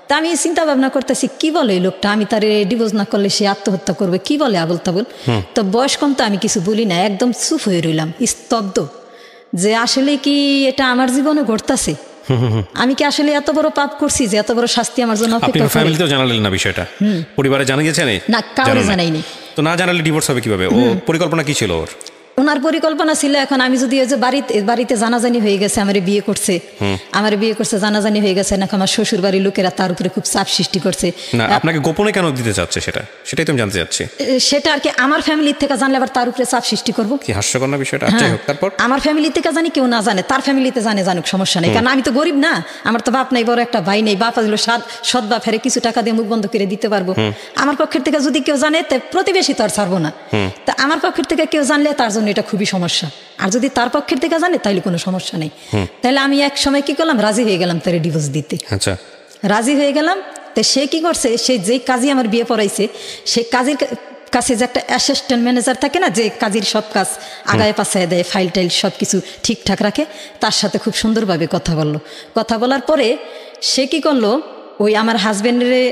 তা আমি চিন্তা ভাবনা করতেছি কি বলে এই লোকটা, আমি তার ডিভোর্স না করলে সে আত্মহত্যা করবে, কি বলে আবল তাবল। তো বয়স কম তো আমি কিছু বলি না, একদম চুপ হয়ে রইলাম, স্তব্ধ। যে আসলে কি এটা আমার জীবনে ঘটতেছে? আমি কি আসলে এত বড় পাপ করছি যে এত বড় শাস্তি আমার জন্য অপেক্ষা করে? আপনি ফ্যামিলিতেও জানালেন না বিষয়টা? পরিবারে জানিয়েছেন? না, কাউকে জানাইনি। তো না জানালে ডিভোর্স হবে কিভাবে? ও পরিকল্পনা কি ছিল ওর? ওনার পরিকল্পনা ছিল এখন আমি যদি ওই যে বাড়িতে জানাজানি হয়ে গেছে, আমার বিয়ে করছে জানাজানি হয়ে গেছে, নাকি আমার শ্বশুর বাড়ির লোকেরা তার উপরে খুব চাপ সৃষ্টি করছে। না, আপনাকে গোপনে কেন দিতে চাচ্ছে সেটাই তো আমি জানতে চাচ্ছি। সেটা আর কি আমার ফ্যামিলির থেকে জানলে আবার তার উপরে চাপ সৃষ্টি করবো, কি হাস্যকর না বিষয়টা। যাই হোক, তারপর আমার ফ্যামিলি থেকে জানি কেউ না জানে, তার ফ্যামিলিতে জানুক, সমস্যা নেই, কারণ আমি তো গরিব না, আমার তো বাপ নাই, বড় একটা ভাই নেই, বাপ আসলে সৎ বাপ ফেরে কিছু টাকা দিয়ে মুখ বন্ধ করে দিতে পারবো। আমার পক্ষের থেকে যদি কেউ জানে তা প্রতিবেশী তো আর ছাড়বো না, তা আমার পক্ষের থেকে কেউ জানলে তার জন্য এটা খুবই সমস্যা, আর যদি তার পক্ষের থেকে জানে তাইলে কোনো সমস্যা নেই। তাহলে আমি এক সময় কি করলাম, রাজি হয়ে গেলাম তার ডিভোর্স দিতে। আচ্ছা, রাজি হয়ে গেলাম। তো সে কি করছে, সে যেই কাজী আমার বিয়ে পড়াইছে, সেই কাজীর কাছে যে একটা অ্যাসিস্ট্যান্ট ম্যানেজার থাকে না, যে কাজীর সব কাজ আগায় পাশায় দেয়, ফাইল টাইল সব কিছু ঠিকঠাক রাখে, তার সাথে খুব সুন্দরভাবে কথা বলার পরে সে কি করলো, ওই আমার হাজবেন্ডরে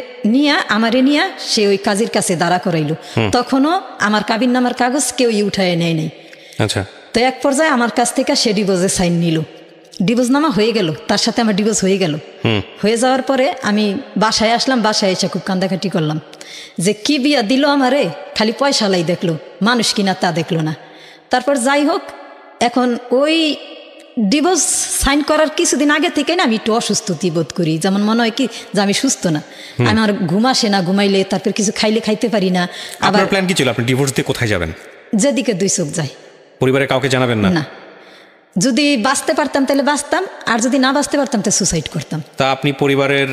আমারে নিয়ে সে ওই কাজীর কাছে দাঁড়া করাইলো। তখনও আমার কাবিননামার কাগজ কেউই উঠায় নেয় নাই। আচ্ছা, তো এক পর্যায়ে আমার কাছ থেকে সে ডিভোর্সের সাইন নিল, ডিভোর্সনামা হয়ে গেল, তার সাথে আমার ডিভোর্স হয়ে গেল। হয়ে যাওয়ার পরে আমি বাসায় আসলাম, বাসায় এসে খুব কান্দাকাটি করলাম যে কি বিয়া দিল আমারে, খালি পয়সালাই দেখলো, মানুষ কিনা তা দেখলো না। তারপর যাই হোক, এখন ওই ডিভোর্স সাইন করার কিছুদিন আগে থেকে না আমি একটু অসুস্থতি বোধ করি, যেমন মনে হয় কি যে আমি সুস্থ না, আমার ঘুম আসে না, ঘুমাইলে তারপর কিছু খাইতে পারি না। আবার প্ল্যান কি ছিল, আপনি ডিভোর্স দিয়ে কোথায় যাবেন? যেদিকে দুই চোখ যায়। পরিবারে কাউকে জানাবেন না? না, যদি বাঁচতে পারতাম তাহলে বাঁচতাম, আর যদি না বাঁচতে পারতাম তাহলে সুসাইড করতাম। তা আপনি পরিবারের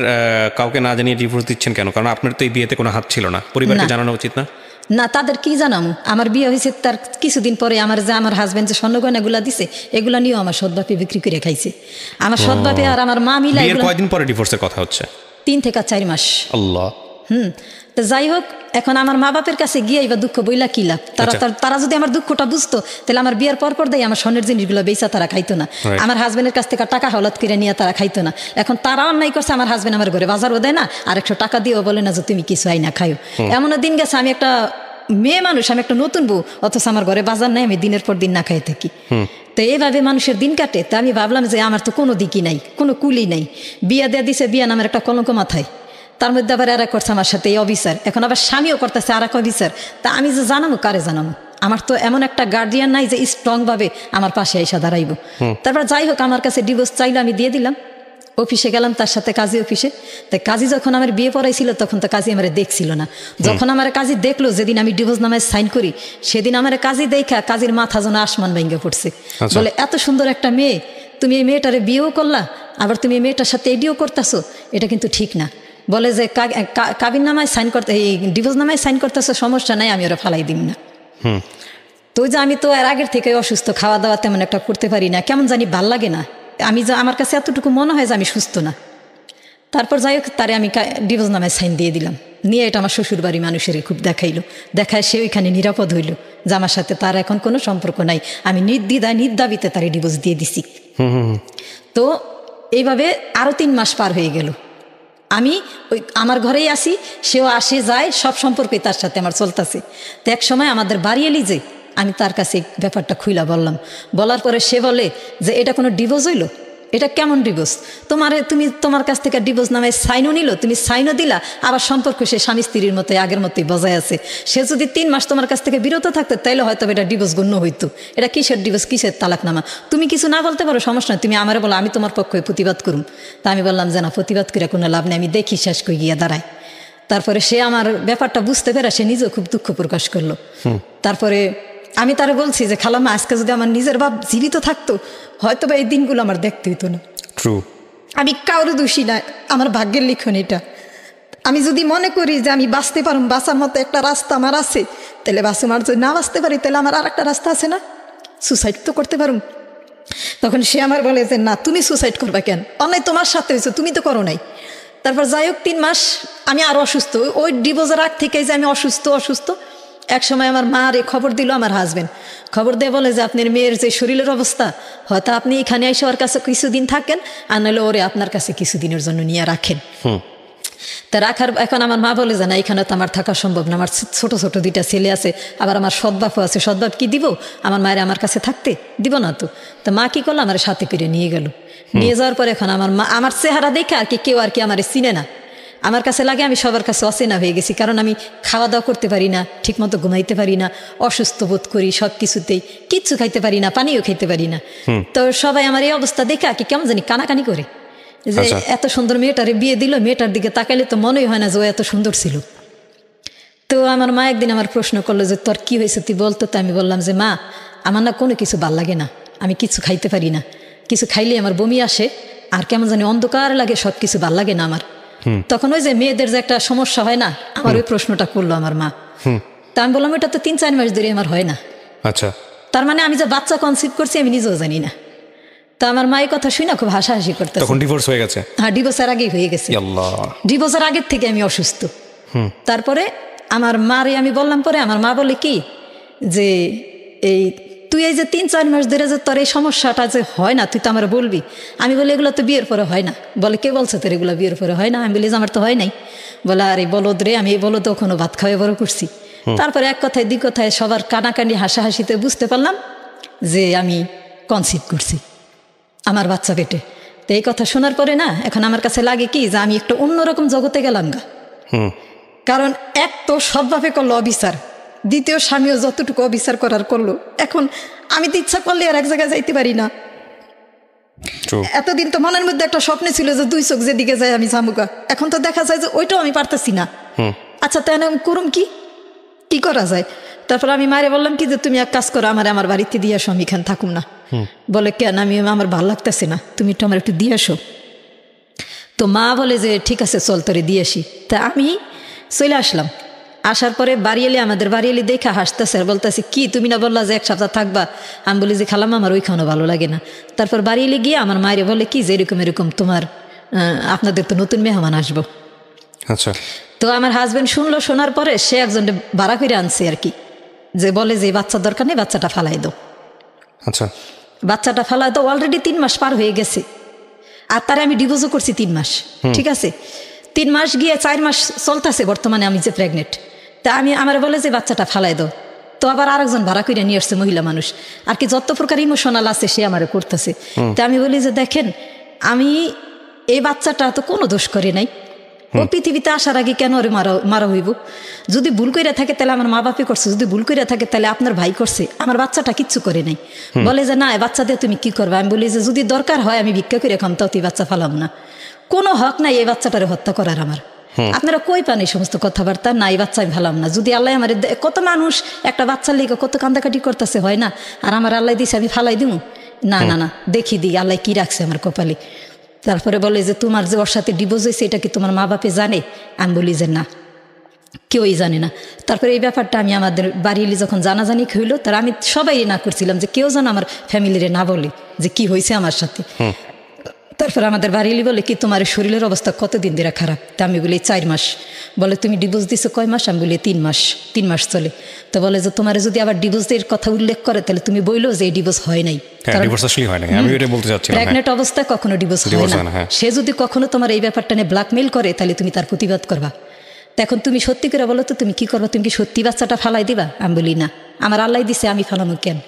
কাউকে না জানিয়ে ডিভোর্স দিচ্ছেন কেন? কারণ আপনার তো এই বিয়েতে কোনো হাত ছিল না, পরিবারকে জানানো উচিত না? না, তাদের কি জানামো, আমার বিয়ে হয়েছে তার কিছুদিন পরে আমার হাজবেন্ড যে স্বর্ণগয়নাগুলা দিছে, এগুলা নিয়েও আমার সৎবাপে বিক্রি করে খাইছে। আমার সৎবাপে আর আমার মা মিলা। কয়দিন পরে ডিভোর্সের কথা হচ্ছে? 3 থেকে 4 মাস। আল্লাহ। তো যাই হোক, এখন আমার মা বাপের কাছে গিয়ে এবার দুঃখ বইলা কি লাভ, তারা যদি আমার দুঃখটা বুঝতো তাহলে আমার বিয়ের পর দেয় আমার স্বর্ণের জিনিসগুলো বেচা তারা খাইতো না, আমার হাজবেন্ডের কাছ থেকে টাকা হলাত করে নিয়ে তারা খাইতো না। এখন তারা অন্যায় করছে, আমার হাজবেন্ড আমার ঘরে বাজারও দেয় না, আর 100 টাকা দিয়েও বলে না যে তুমি কিছু আই না খাইও। এমনও দিন গেছে, আমি একটা মেয়ে মানুষ, আমি একটা নতুন বউ, অথচ আমার ঘরে বাজার নাই, আমি দিনের পর দিন না খাই থাকি। তো এইভাবে মানুষের দিন কাটে। তা আমি ভাবলাম যে আমার তো কোনো দিকই নাই, কোনো কুলি নাই, বিয়া দেয়া দিছে, বিয়া নামের একটা কলঙ্ক মাথায়, তার মধ্যে আবার এরা করছে আমার সাথে এই অফিসার, এখন আবার স্বামীও করতেছে আর এক অফিসার। তা আমি যে জানাবো, কারে জানাবো? আমার তো এমন একটা গার্ডিয়ান নাই যে স্ট্রং ভাবে আমার পাশে এসে দাঁড়াইব। তারপর যাই হোক, আমার কাছে ডিভোর্স চাইলে আমি দিয়ে দিলাম। অফিসে গেলাম তার সাথে, কাজী অফিসে। তাই কাজী যখন আমার বিয়ে পড়াইছিল তখন তো কাজী আমার দেখছিল না, যখন আমার কাজী দেখলো, যেদিন আমি ডিভোর্স নামায় সাইন করি, সেদিন আমার কাজী দেখা কাজীর মাথা যেন আসমান ভেঙে পড়ছে। বলে, এত সুন্দর একটা মেয়ে, তুমি এই মেয়েটারে বিয়েও করলা, আবার তুমি এই মেয়েটার সাথে এডিও করতেছো, এটা কিন্তু ঠিক না। বলে যে কাবিন নামায় সাইন করতে, এই ডিভোর্স নামায় সাইন করতেছো, সমস্যা নাই, আমি ওরা ফালাই দিন না। তো যে আমি তো এর আগের থেকে অসুস্থ, খাওয়া দাওয়া তেমন একটা করতে পারি না, কেমন জানি ভাল লাগে না, আমার কাছে এতটুকু মনে হয় যে আমি সুস্থ না। তারপর যাই হোক, তারে আমি ডিভোর্স নামায় সাইন দিয়ে দিলাম, নিয়ে এটা আমার শ্বশুর বাড়ি মানুষের খুব দেখায় সে ওইখানে নিরাপদ হইল যে আমার সাথে তার এখন কোনো সম্পর্ক নাই, আমি নির্দাবিতে তারে ডিভোর্স দিয়ে দিছি। তো এইভাবে আরো 3 মাস পার হয়ে গেল, আমি ওই আমার ঘরেই আসি, সেও আসে যায়, সব সম্পর্কে তার সাথে আমার চলতেছে। তো এক সময় আমাদের বাড়ি এলি যে, আমি তার কাছে ব্যাপারটা খুইলা বললাম, বলার পরে সে বলে যে এটা কোনো ডিভোর্স হইলো, এটা কেমন ডিভোর্স? তোমার কাছ থেকে ডিভোর্স নামে সাইনও নিল, তুমি সাইনও দিলা, আবার সম্পর্ক সে স্বামী স্ত্রীর মতো আগের মতোই বজায় আছে। সে যদি 3 মাস তোমার কাছ থেকে বিরত থাকতো তাইলে হয়তো এটা ডিভোর্স গণ্য হইতো। এটা কিসের ডিভোর্স, কিসের তালাকনামা? তুমি কিছু না বলতে পারো, সমস্যা নেই, তুমি আমারে বলো, আমি তোমার পক্ষে প্রতিবাদ করুম। তা আমি বললাম যে না, প্রতিবাদ করে কোনো লাভ নেই, আমি দেখি শেষ করে গিয়ে দাঁড়ায়। তারপরে সে আমার ব্যাপারটা বুঝতে পেরে সে নিজেও খুব দুঃখ প্রকাশ করলো। তারপরে আমি তারে বলছি যে খালাম্মা, আজকে যদি আমার নিজের বাপ জীবিত থাকতো, হয়তো বা এই দিনগুলো আমার দেখতে হইতো না। আমি কারো দোষী না, আমার ভাগ্যের লিখন এটা। আমি যদি মনে করি যে আমি বাঁচতে পারুম, বাঁচার মতো একটা রাস্তা আমার আছে, তাহলে বাঁচুম, আর যদি না বাঁচতে পারি তাহলে আমার আর একটা রাস্তা আছে না, সুসাইড তো করতে পারুম। তখন সে আমার বলে যে না, তুমি সুসাইড করবা কেন, অন্যায় তোমার সাথে হয়েছে, তুমি তো করো নাই। তারপর যাই হোক 3 মাস আমি আরো অসুস্থ, ওই ডিভোর্সের আগ থেকে যে আমি অসুস্থ। এক সময় আমার মা খবর দিল, আমার হাজবেন্ড খবর দিয়ে বলে যে আপনার মেয়ের যে শরীরের অবস্থা, হয়তো আপনি এখানে এসে ওর কাছে কিছুদিন থাকেন, আর নাহলে ওরে আপনার কাছে কিছুদিনের জন্য নিয়ে রাখেন। তা রাখার, এখন আমার মা বলে যে না, এখানে তো আমার থাকা সম্ভব না, আমার ছোট 2টা ছেলে আছে, আবার আমার সৎবাপও আছে, সৎবাপ কি দিব, আমার মায়ের আমার কাছে থাকতে দিব না। তো মা কি করলো, আমার সাথে করে নিয়ে গেল। নিয়ে যাওয়ার পর এখন আমার মা, আমার চেহারা দেখে আর কি কেউ আর কি আমার চিনে না, আমার কাছে লাগে আমি সবার কাছে অচেনা হয়ে গেছি, কারণ আমি খাওয়া দাওয়া করতে পারি না, ঠিকমতো ঘুমাইতে পারি না, অসুস্থ বোধ করি সব কিছুতেই, কিচ্ছু খাইতে পারি না, পানিও খাইতে পারি না। তো সবাই আমার এই অবস্থা দেখে কি কেমন জানি কানাকানি করে যে এত সুন্দর মেয়েটারে বিয়ে দিল, মেয়েটার দিকে তাকাইলে তো মনেই হয় না যে ও এত সুন্দর ছিল। তো আমার মা একদিন আমার প্রশ্ন করলো যে তোর কি হয়েছে তুই বলতো। তো আমি বললাম যে মা, আমার না কোনো কিছু ভাল লাগে না, আমি কিছু খাইতে পারি না, কিছু খাইলে আমার বমি আসে, আর কেমন জানি অন্ধকার লাগে, সব কিছু ভাল লাগে না আমার। তখন ওই যে মেয়েদের যে একটা সমস্যা হয় না, আমার ওই প্রশ্নটা করলো আমার মা। তা আমি বললাম এটা তো 3-4 মাস ধরে আমার হয় না। আচ্ছা, তার মানে আমি যে বাচ্চা কনসিভ করছি আমি নিজেও জানি না। তা আমার মা এই কথা শুই না খুব হাসাহাসি করতে। তখন ডিভোর্স হয়ে গেছে? হ্যাঁ, ডিভোর্সের আগেই হয়ে গেছে। ডিভোর্সের আগের থেকে আমি অসুস্থ। তারপরে আমার মারে আমি বললাম, পরে আমার মা বলে কি যে এই তুই এই যে 3-4 মাস ধরে যে তোর এই সমস্যাটা যে হয় না, তুই তো আমার বলবি। আমি বলি এগুলো তো বিয়ের পরে হয় না। বলে কে বলছে তোর এগুলো বিয়ের পরে হয় না? আমি বলি যে আমার তো হয় নাই। বলে আরে বলদ রে, আমি এই বলদ ওখানে ভাত খাওয়াই বড় করছি। তারপরে এক কথায় দুই কথায় সবার কানাকানি হাসাহাসিতে বুঝতে পারলাম যে আমি কনসিভ করছি আমার বাচ্চা পেটে। তো এই কথা শোনার পরে না এখন আমার কাছে লাগে কি যে আমি একটা অন্যরকম জগতে গেলাম গা। কারণ এক তো সৎভাবে করলো অবিচার, দ্বিতীয় স্বামীও যতটুকু অবিচার করার করলো। এখন আমি তো ইচ্ছা করলে আর এক জায়গায় যাইতে পারি না। এতদিন তো মনের মধ্যে একটা স্বপ্ন ছিল যে 2 চোখ যেদিকে যায় আমি জামুকা, এখন তো দেখা যায় যে ওইটাও আমি পারতেছি না। আচ্ছা তাই আমি করুম কি করা যায়? তারপর আমি মায়ের বললাম কি যে তুমি এক কাজ করো, আমার বাড়িতে দিয়ে আসো, আমি এখানে থাকুম না। বলে কেন? আমার ভালো লাগতেছে না, তুমি একটু আমার একটু দিয়ে আসো। তো মা বলে যে ঠিক আছে চল তোরে দিয়ে আসি। তা আমি চলে আসলাম। আসার পরে বাড়ি এলে আমাদের বাড়ি এলে দেখা হাসতেছে আর বলতেছে কি তুমি না বললা যে 1 সপ্তাহ থাকবা? আমি বলি যে খালাম আমার ওইখানেও ভালো লাগে না। তারপর বাড়ি এলে গিয়ে আমার মায়ের বলে কি যে এরকম তোমার আপনাদের তো নতুন মেহমান আসবো। আচ্ছা। তো আমার হাজবেন্ড শুনলো, শোনার পরে সে একজন ভাড়া করে আনছে আর কি, যে বলে যে বাচ্চার দরকার নেই, বাচ্চাটা ফালাই দাও। আচ্ছা, বাচ্চাটা ফালাই দাও। অলরেডি 3 মাস পার হয়ে গেছে, আর তারে আমি ডিভোর্সও করছি 3 মাস। ঠিক আছে, 3 মাস গিয়ে 4 মাস চলতেছে বর্তমানে আমি যে প্রেগনেন্ট। তা আমার বলে যে বাচ্চাটা ফালাই দাও। তো আবার আরেকজন ভাড়া করে নিয়ে আসছে মহিলা মানুষ আর কি, যত প্রকার ইমোশনাল আছে সে আমার করতেছে। তা আমি বলি যে দেখেন আমি এই বাচ্চাটা তো কোনো দোষ করে নাই, ও পৃথিবীতে আসার আগে কেন ওরে মারা হইব? যদি ভুল কইরা থাকে তাহলে আমার মা বাপে করছে, যদি ভুল কইরা থাকে তাহলে আপনার ভাই করছে, আমার বাচ্চাটা কিচ্ছু করে নাই। বলে যে না বাচ্চা দিয়ে তুমি কি করবে? আমি বলি যে যদি দরকার হয় আমি ভিক্ষা করে খাম, তাও তুই বাচ্চা ফালাম না, কোনো হক নাই এই বাচ্চাটারে হত্যা করার আমার। আপনারা কই পান এই সমস্ত কথাবার্তা? না এই বাচ্চা আমি ফালাম না। যদি আল্লাহ আমার, কত মানুষ একটা বাচ্চার লেগে কত কান্দাকাটি করতেছে, হয় না? আর আমার আল্লাহ দিছে আমি ফালাই দিব? না না না, দেখি দিই আল্লাহ কি রাখছে আমার কপালে। তারপরে বলে যে তোমার যে ওর সাথে ডিভোর্স হয়েছে এটা কি তোমার মা বাপে জানে? আমি বলি যে না, কেউই জানে না। তারপরে এই ব্যাপারটা আমি আমাদের বাড়ি যখন জানাজানি হইলো, তার আমি সবাই না করছিলাম যে কেউ যেন আমার ফ্যামিলিরে না বলে যে কি হয়েছে আমার সাথে। তারপর আমাদের বাড়িলি বলে কি তোমার শরীরের অবস্থা কতদিন ধরে খারাপ? তা আমি বলি 4 মাস। বলে তুমি ডিভোর্স দিছো কয় মাস? আমি বলি 3 মাস। 3 মাস চলে। তো বলে যে তোমার যদি আবার ডিভোর্সের কথা উল্লেখ করে তাহলে তুমি বইলো যে এই ডিভোর্স হয় নাই, প্রেগনেন্ট অবস্থায় কখনো ডিভোর্স হয় না। সে যদি কখনো তোমার এই ব্যাপারটা নিয়ে ব্ল্যাকমেইল করে তাহলে তুমি তার প্রতিবাদ করবা। এখন তুমি সত্যি করে বলো তো তুমি কি করবা? তুমি কি সত্যি বাচ্চাটা ফালাই দিবা? আমি বলি না, আমার আল্লাহ দিছে, আমি ফালানো কেন?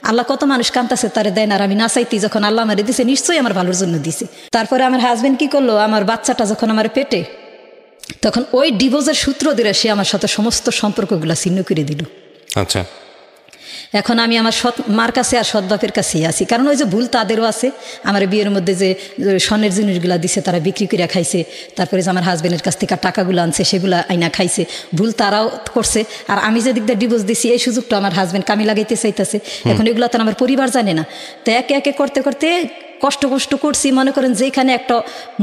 আল্লাহ কত মানুষ কান্তাছে তারে দেয় না, আর আমি না চাইতে যখন আল্লাহ আমারে দিছে নিশ্চয়ই আমার ভালোর জন্য দিছে। তারপরে আমার হাজবেন্ড কি করলো, আমার বাচ্চাটা যখন আমার পেটে, তখন ওই ডিভোর্সের সূত্র ধরে সে আমার সাথে সমস্ত সম্পর্কগুলো ছিন্ন করে দিল। আচ্ছা, এখন আমি আমার সৎ মার কাছে আর সৎ বাপের কাছেই আছি, কারণ ওই যে ভুল তাদেরও আছে। আমার বিয়ের মধ্যে যে স্বর্ণের জিনিসগুলো দিছে তারা বিক্রি করে খাইছে, তারপরে যে আমার হাজবেন্ডের কাছ থেকে টাকাগুলো আনছে সেগুলো আইনা খাইছে, ভুল তারাও করছে। আর আমি যে দিক দিয়ে ডিভোর্স দিছি এই সুযোগটা আমার হাজবেন্ড কামে লাগাইতে চাইতেছে। এখন এগুলো তো আমার পরিবার জানে না। তো একে একে করতে করতে কষ্ট করছি। মনে করেন যেখানে একটা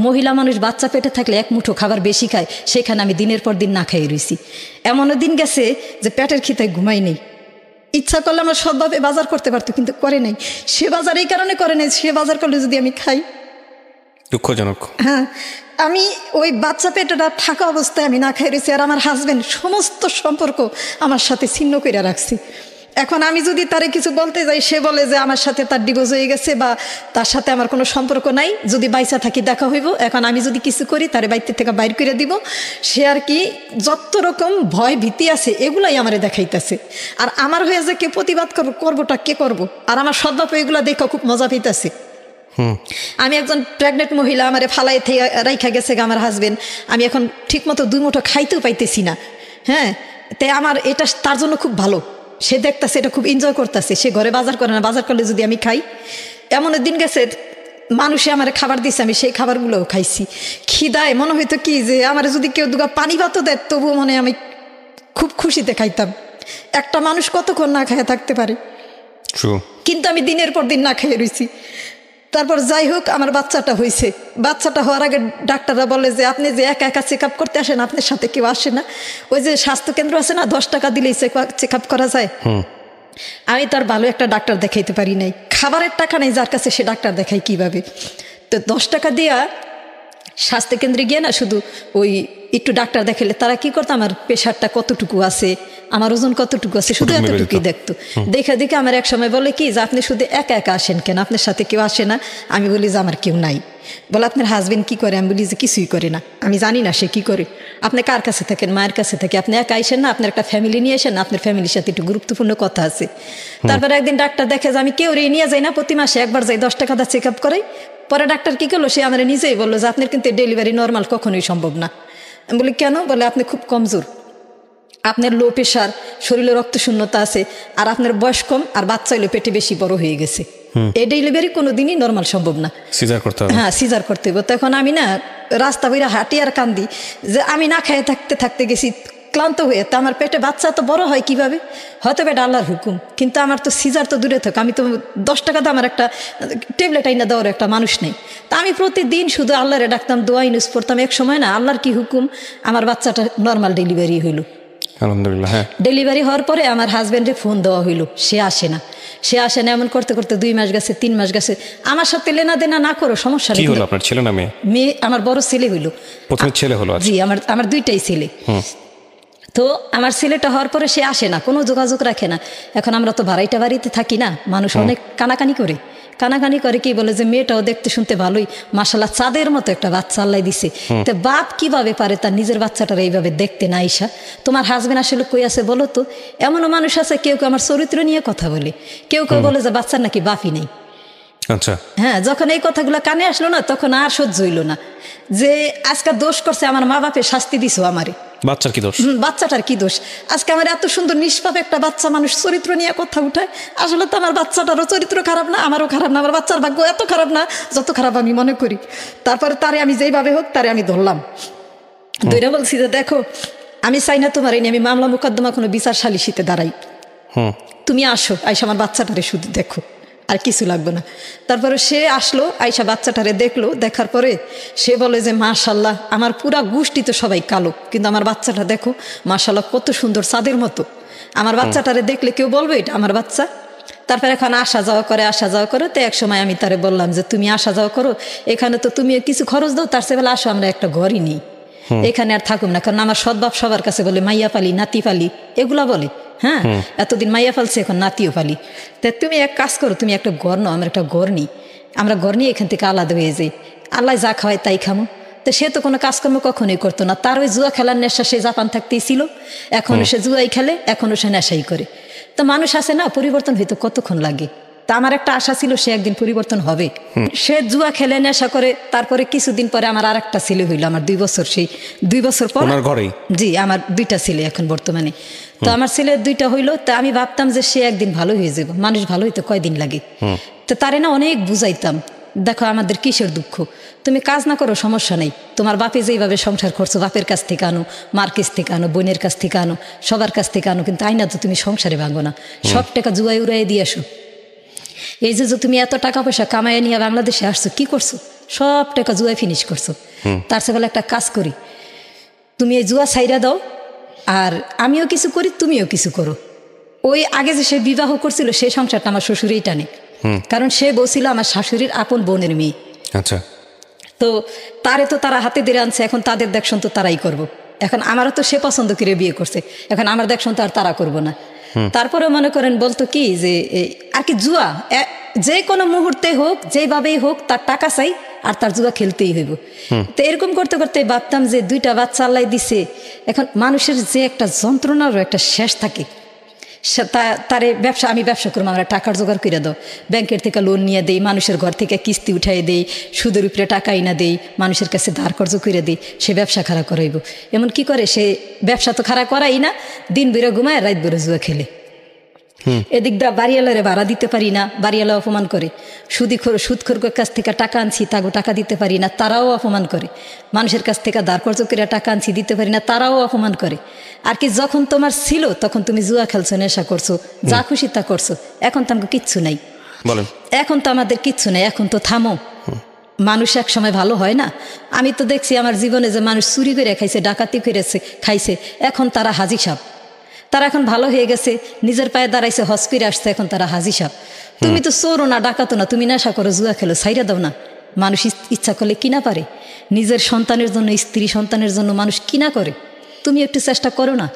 মহিলা মানুষ বাচ্চা পেটে থাকলে 1 মুঠো খাবার বেশি খায়, সেখানে আমি দিনের পর দিন না খাইয়ে রয়েছি। এমনও দিন গেছে যে পেটের খিদায় ঘুমাই নেই। ইচ্ছা করলে আমার সৎভাবে বাজার করতে পারতো, কিন্তু করে নাই। সে বাজার এই কারণে করে নাই, সে বাজার করলে যদি আমি খাই, দুঃখজনক। হ্যাঁ, আমি ওই বাচ্চা পেটেটা থাকা অবস্থায় আমি না খাই রয়েছি। আর আমার হাজবেন্ড সমস্ত সম্পর্ক আমার সাথে ছিন্ন করে রাখছি। এখন আমি যদি তারে কিছু বলতে যাই, সে বলে যে আমার সাথে তার ডিভোর্স হয়ে গেছে বা তার সাথে আমার কোনো সম্পর্ক নাই, যদি বাইসা থাকি দেখা হইব। এখন আমি যদি কিছু করি তারে বাইরে থেকে বাইর করে দিব। সে আর কি যত রকম ভয় ভীতি আছে এগুলাই আমারে দেখাইতেছে। আর আমার হয়ে যে কে প্রতিবাদ করবোটা কে করব? আর আমার সদ্বাপ এগুলো দেখে খুব মজা পেইতেছে। আমি একজন প্রেগনেন্ট মহিলা, আমার ফালাই থেকে রাইখা গেছে আমার হাজবেন্ড, আমি এখন ঠিক মতো 2 মুঠো খাইতেও পাইতেছি না। হ্যাঁ, তাই আমার এটা তার জন্য খুব ভালো, সে দেখতেছে এটা খুব এনজয় করতেছে, সে ঘরে বাজার করে না, বাজার করলে যদি আমি খাই। এমন দিন গেছে মানুষে আমার খাবার দিছে, আমি সেই খাবারগুলোও খাইছি। খিদায় মনে হইতো কি যে আমার যদি কেউ দুগা পানি ভাতও দেয় তবুও মনে আমি খুব খুশিতে খাইতাম। একটা মানুষ কতক্ষণ না খেয়ে থাকতে পারে, কিন্তু আমি দিনের পর দিন না খেয়ে রয়েছি। তারপর যাই হোক, আমার বাচ্চাটা হয়েছে। বাচ্চাটা হওয়ার আগে ডাক্তাররা বলে যে আপনি যে একা একা চেক আপ করতে আসেন, আপনার সাথে কেউ আসে না। ওই যে স্বাস্থ্যকেন্দ্র আছে না, 10 টাকা দিলেই চেক আপ করা যায়। আমি তার ভালো একটা ডাক্তার দেখাইতে পারি নাই, খাবারের টাকা নেই যার কাছে, সে ডাক্তার দেখাই কিভাবে? তো 10 টাকা দিয়া স্বাস্থ্যকেন্দ্রে গিয়ে না শুধু ওই একটু ডাক্তার দেখালে তারা কি করতো, আমার প্রেশারটা কতটুকু আছে, আমার ওজন কতটুকু আছে, শুধু এতটুকুই দেখতো। দেখে দেখে আমার এক সময় বলে কি যে আপনি শুধু একা একা আসেন কেন, আপনার সাথে কেউ আসে না? আমি বলি যে আমার কেউ নাই। বলে আপনার হাজবেন্ড কি করে? আমি বলি যে কিছুই করে না, আমি জানি না সে কি করে। আপনি কার কাছে থাকেন? মায়ের কাছে থাকে। আপনি একা আইসেন না, আপনার একটা ফ্যামিলি নিয়ে আসেন না, আপনার ফ্যামিলির সাথে একটু গুরুত্বপূর্ণ কথা আছে। তারপরে একদিন ডাক্তার দেখে যে আমি কেউ নিয়ে যাই না, প্রতি মাসে একবার যাই, 10 টাকা চেক আপ করাই। পরে ডাক্তার কি করলো, সে আমার নিজেই বললো যে আপনার কিন্তু ডেলিভারি নর্মাল কখনোই সম্ভব না। আমি বলি কেন? বলে আপনি খুব কমজোর, আপনার লো প্রেশার, শরীরে রক্ত শূন্যতা আছে, আর আপনার বয়স কম, আর বাচ্চা হইলে পেটে বেশি বড় হয়ে গেছে। এই ডেলিভারি কোনোদিনই নর্মাল সম্ভব না, সিজার করতে হবে। হ্যাঁ, সিজার করতে হবে। তখন আমি না রাস্তা বইরা হাঁটি আর কান্দি যে আমি না খেয়ে থাকতে থাকতে গেছি ক্লান্ত হয়ে, তা আমার পেটে বাচ্চা তো বড় হয় কিভাবে? হয়তো এটা আল্লাহর হুকুম, কিন্তু আমার তো সিজার তো দূরে থাক, আমি তো 10 টাকা দাম আমার একটা ট্যাবলেট আইনা দেওয়ার একটা মানুষ নেই। তা আমি প্রতিদিন শুধু আল্লাহরে ডাকতাম, দোয়া ইউজ করতাম। এক সময় না আল্লাহর কি হুকুম, আমার বাচ্চাটা নর্মাল ডেলিভারি হইল। আলহামদুলিল্লাহ। হ্যাঁ, ডেলিভারি হওয়ার পরে আমার হাজব্যান্ডে ফোন দেওয়া হইলো, সে আসে না, সে আসে না। এমন করতে করতে 2 মাস গেছে, 3 মাস গেছে। আমার সাথে লেনা দেনা না করো, সমস্যা নেই। কি হলো আপনার, ছেলে না মেয়ে? মেয়ে, আমার বড় ছেলে হইলো। প্রথমে ছেলে হলো? জি, আমার 2টাই ছেলে। তো আমার ছেলেটা হওয়ার পরে সে আসে না, কোনো যোগাযোগ রাখে না। এখন আমরা তো ভাড়াইটা বাড়িতে থাকি না, মানুষ অনেক কানাকানি করে, কি বলে যে মেয়েটাও দেখতে শুনতে ভালোই, মাশাআল্লাহ চাঁদের মতো একটা বাচ্চা আল্লাহ দিছে। তো বাপ কিভাবে পারে তার নিজের বাচ্চাটার এইভাবে দেখতে না? আইসা তোমার হাজবেন্ড আসলে কই আছে বলো তো? এমনও মানুষ আছে, কেউ কেউ আমার চরিত্র নিয়ে কথা বলে, কেউ কেউ বলে যে বাচ্চার নাকি বাপই নেই। আচ্ছা, হ্যাঁ, যখন এই কথাগুলো কানে আসলো না, তখন আর সহ্য হইল না যে আজকে দোষ করছে আমার মা বাপে, শাস্তি দিছো আমারে। বাচ্চার কি দোষ? বাচ্চাটার কি দোষ? আজকে আমার এত সুন্দর নিষ্পাপ একটা বাচ্চা, মানুষ চরিত্র নিয়ে কথা উঠায়। আসলে তো আমার বাচ্চাটারও চরিত্র খারাপ না, আমারও খারাপ না, আমার বাচ্চার ভাগ্য এত খারাপ না যত খারাপ আমি মনে করি। তারপরে তারে আমি যেইভাবে হোক তারে আমি ধরলাম, ধরে বলছি যে দেখো আমি চাই না তোমার এই নিয়ে আমি মামলা মোকদ্দমা কোনো বিচার সালিশিতে দাঁড়াই, তুমি আসো, আইসা আমার বাচ্চাটারে শুধু দেখো, আর কিছু লাগবে না। তারপরে সে আসলো, আইসা বাচ্চাটারে দেখলো, দেখার পরে সে বলে যে মাশাল্লাহ, আমার পুরা গোষ্ঠী তো সবাই কালো, কিন্তু আমার বাচ্চাটা দেখো মাশাল্লাহ কত সুন্দর, চাঁদের মতো। আমার বাচ্চাটারে দেখলে কেউ বলবে এটা আমার বাচ্চা? তারপরে এখন আসা যাওয়া করে। তো এক সময় আমি তারে বললাম যে তুমি আসা যাওয়া করো, এখানে তো তুমি কিছু খরচ দাও, তার চেয়ে বলে আসো আমরা একটা ঘরই নিই, এখানে আর থাকুম না। কারণ আমার সৎ বাপ সবার কাছে বলে মাইয়া পালি, নাতি পালি, এগুলা বলে। হ্যাঁ, এতদিন মাইয়া পালছে, এখন নাতিও পালি। তা তুমি এক কাজ করো, তুমি একটা ঘর নাও, আমরা একটা ঘর নিই, আমরা ঘর নিয়ে এখান থেকে আলাদা হয়ে যাই, আল্লাহ যা খাওয়ায় তাই খামো। তো সে তো কোনো কাজকর্ম কখনোই করতো না, তার ওই জুয়া খেলার নেশা, সে জাপান থাকতেই ছিল, এখনও সে জুয়াই খেলে, এখনও সে নেশাই করে। তো মানুষ আছে না, পরিবর্তন হইতে কতক্ষণ লাগে? তা আমার একটা আশা ছিল সে একদিন পরিবর্তন হবে। সে জুয়া খেলে নেশা করে, তারপরে কিছুদিন পরে আমার আর একটা ছেলে হইলো, আমার 2 বছর, সেই 2 বছর পর জি আমার 2টা ছেলে এখন বর্তমানে। তো আমার ছেলে 2টা হইলো, তা আমি ভাবতাম যে সে একদিন ভালো হয়ে যাবে, মানুষ ভালো হইতে কয়দিন লাগে। তো তারে না অনেক বুঝাইতাম, দেখো আমাদের কিসের দুঃখ, তুমি কাজ না করো সমস্যা নেই, তোমার বাপে যেইভাবে সংসার করছো, বাপের কাছ থেকে আনো, মার কাছ থেকে আনো, বোনের কাছ থেকে আনো, সবার কাছ থেকে আনো, কিন্তু আইনা তো তুমি সংসারে ভাঙো না, সব টাকা জুয়াই উড়াই দিয়ে আসো। এই যে তুমি এত টাকা পয়সা কামাই নিয়ে বাংলাদেশে আসছো, কি করছো? সব টাকা জুয়ায় ফিনিশ করছো। তার চেয়ে বলে একটা কাজ করি, তুমি এই জুয়া ছাইরা দাও, আর আমিও কিছু করি, তুমিও কিছু করো। ওই আগে যে সে বিবাহ করছিল, সেই সংসারটা আমার শ্বশুরেই টানে, কারণ সে বলছিল আমার শাশুড়ির আপন বোনের মেয়ে। আচ্ছা, তো তারে তো তারা হাতে দিয়ে আনছে, এখন তাদের দেখশন তো তারাই করব। এখন আমারও তো সে পছন্দ করে বিয়ে করছে, এখন আমার দেখশন তো আর তারা করবো না। তারপরে মনে করেন বলতো কি যে আর কি জুয়া যে কোনো মুহূর্তে হোক, যেভাবেই হোক, তার টাকা চাই আর তার জুয়া খেলতেই হইব। তো এরকম করতে করতে ভাবতাম যে 2টা বাচ্চা আল্লাহ দিছে, এখন মানুষের যে একটা যন্ত্রণারও একটা শেষ থাকে, তারে ব্যবসা আমি ব্যবসা করবো, আমরা টাকার জোগাড় করে দাও, ব্যাংকের থেকে লোন নিয়ে দেই, মানুষের ঘর থেকে কিস্তি উঠাই দেই, সুদের উপরে টাকা না দেই, মানুষের কাছে ধার কর্জ করে দিই, সে ব্যবসা খাড়া করাইব। এমন কি করে, সে ব্যবসা তো খাড়া করাই না, দিন বেরো ঘুমায়, রাত বেরো জুয়া খেলে। এদিক দা বাড়িওয়ালারে ভাড়া দিতে পারি না, বাড়িওয়ালা অপমান করে। সুদখোর কাছ থেকে টাকা আনছি, তাগো টাকা দিতে পারি না, তারাও অপমান করে। মানুষের কাছ থেকে ধার কর্জ করে টাকা আনছি, দিতে পারি না, তারাও অপমান করে। আর কি যখন তোমার ছিল তখন তুমি জুয়া খেলছো, নেশা করছো, যা খুশি তা করছো, এখন তো আমাকে কিচ্ছু নাই। বলেন, এখন তো আমাদের কিচ্ছু নেই, এখন তো থামো। মানুষ এক সময় ভালো হয় না? আমি তো দেখছি আমার জীবনে যে মানুষ চুরি করে খাইছে, ডাকাতি করেছে খাইছে, এখন তারা হাজি সাহেব, তারা এখন ভালো হয়ে গেছে, নিজের পায়ে দাঁড়াইছে, হজ করে আসছে, এখন তারা হাজি সাহেব। তুমি তো চোরো না, ডাকাতো না, তুমি নেশা করো, জুয়া খেলো, ছাইরা দাও না। মানুষ ইচ্ছা করলে কিনা পারে, নিজের সন্তানের জন্য, স্ত্রী সন্তানের জন্য মানুষ কিনা করে, তুমি একটু চেষ্টা করো না।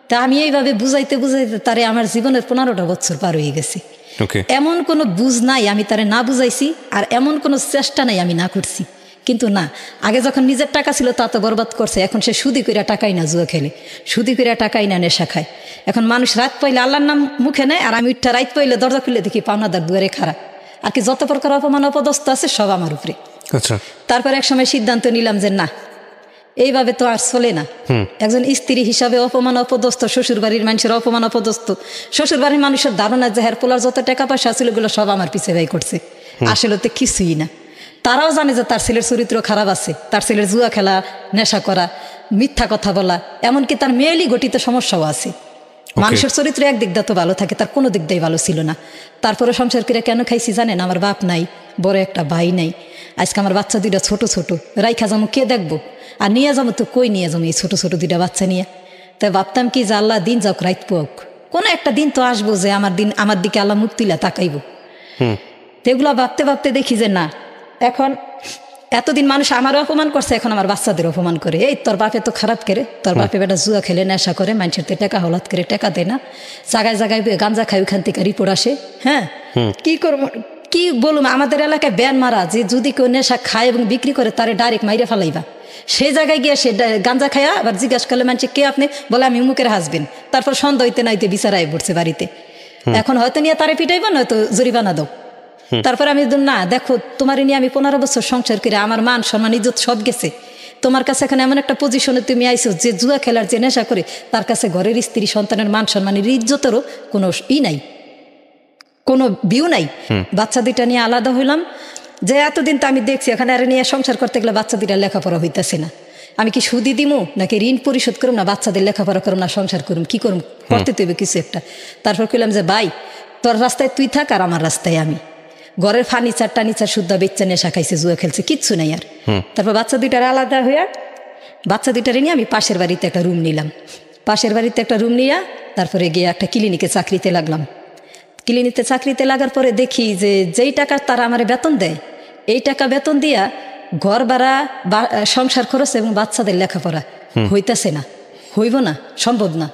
তা আমি এইভাবে বুঝাইতে বুঝাইতে তারে আমার জীবনের 15টা বছর পার হয়ে গেছে। এমন কোনো বুঝ নাই আমি তারে না বুঝাইছি, আর এমন কোনো চেষ্টা নাই আমি না করছি। কিন্তু না, আগে যখন নিজের টাকা ছিল তা তো বরবাদ করছে, এখন সে সুদি কইরা টাকাই না জুয়া খেলে, সুদি কইরা টাকাই না নেশা খায়। এখন মানুষ রাত পাইলে আল্লাহর নাম মুখে নেয়, আর আমি উঠটা রাত পাইলে দরজা খুলে দেখি পাওনাদার দুয়ারে খাড়া। আর কি যত প্রকার অপমান অপদস্থ আছে সব আমার উপরে। আচ্ছা, তারপর এক সময় সিদ্ধান্ত নিলাম যে না, এইভাবে তো আর চলে না। একজন স্ত্রী হিসাবে অপমান অপদস্থ, শ্বশুর বাড়ির মানুষের অপমান অপদস্থ, শ্বশুর বাড়ির মানুষের ধারণা যে হের পোলার যত টাকা পয়সা ছিল ওগুলো সব আমার পিছে ব্যয় করছে, আসলে তো কিছুই না। তারাও জানে যে তার ছেলের চরিত্র খারাপ আছে, তার ছেলের জুয়া খেলা, নেশা করা, মিথ্যা কথা বলা, এমনকি তার মেয়েলি গঠিত সমস্যাও আছে। মানুষের চরিত্র একদিক দিয়ে তো ভালো থাকে, তার কোনো দিক দিয়ে ভালো ছিল না। তারপরে সংসার করে কেন খাইছি জানেন? আমার বাপ নাই, বড় একটা ভাই নাই, আজকে আমার বাচ্চা দুইটা ছোট ছোট, রাইখা যাবো কে দেখবো, আর নিয়ে যাবো তো কই নিয়ে যাবো এই ছোট ছোট দুইটা বাচ্চা নিয়ে। তাই ভাবতাম কি যে আল্লাহ দিন যাক রাইত পোক, কোনো একটা দিন তো আসবো যে আমার দিকে আল্লাহ মুখ তুলে তাকাইব। তো এগুলো ভাবতে ভাবতে দেখি যে না, এখন এতদিন মানুষ আমারও অপমান করছে, এখন আমার বাচ্চাদের অপমান করে। এই তোর বাপে তো খারাপ করে, তোর বাপে বেটা জুয়া খেলে, নেশা করে, মানুষের টাকা হলাত করে টাকা দেয় না, জায়গায় জায়গায় গাঞ্জা খাই, ওখান থেকে রিপোর্ট আসে। হ্যাঁ, কি করবো, কি বলুম, আমাদের এলাকায় ব্যান মারা যে যদি কেউ নেশা খায় এবং বিক্রি করে তারে ডাইরেক্ট মাইরে ফেলাইবা। সেই জায়গায় গিয়ে সে গাঞ্জা খায়া আবার জিজ্ঞাসা করলে মানুষ কে আপনি, বলে আমি মুখের হাসবেন। তারপর সন্দেহ হইতে না হইতে বিচারায় পড়ছে বাড়িতে। এখন হয়তো নিয়ে তারে পিটাইবা, নয়তো জরিমানা দাও। তারপর আমি না, দেখো তোমার নিয়ে আমি 15 বছর সংসার করে আমার মান সম্মান ইজ্জত সব গেছে, তোমার কাছে এখন এমন একটা পজিশনে তুমি আইছো যে জুয়া খেলার যে নেশা করে তার কাছে ঘরের স্ত্রী সন্তানের মান সম্মানের ইজ্জতেরও কোনো নাই, কোনো ভিউ নাই। বাচ্চা দুইটা নিয়ে আলাদা হইলাম, যে এতদিন তো আমি দেখছি এখানে আর নিয়ে সংসার করতে গেলে বাচ্চা দুইটা লেখাপড়া হইতেছে না। আমি কি সুদি দিমু নাকি ঋণ পরিশোধ করুম, না বাচ্চাদের লেখাপড়া করুম, না সংসার করুম, কি করুম, করতে তৈবে কিছু একটা। তারপর কইলাম যে ভাই, তোর রাস্তায় তুই থাক আর আমার রাস্তায় আমি। ঘরের ফার্নিচার টার্নিচার শুদ্ধ বেচ্চা নেশা খাইছে, জুয়া খেলছে, কিচ্ছু নাই আর। তারপর বাচ্চা দুইটার আলাদা হইয়া, বাচ্চা দুইটারে নিয়ে আমি পাশের বাড়িতে একটা রুম নিলাম। পাশের বাড়িতে একটা রুম নিয়া তারপরে গিয়ে একটা ক্লিনিকে চাকরিতে লাগলাম। ক্লিনিকে চাকরিতে লাগার পরে দেখি যে যেই টাকা তারা আমার বেতন দেয়, এই টাকা বেতন দিয়া ঘর ভাড়া, সংসার খরচ এবং বাচ্চাদের লেখাপড়া হইতেছে না, হইব না, সম্ভব না।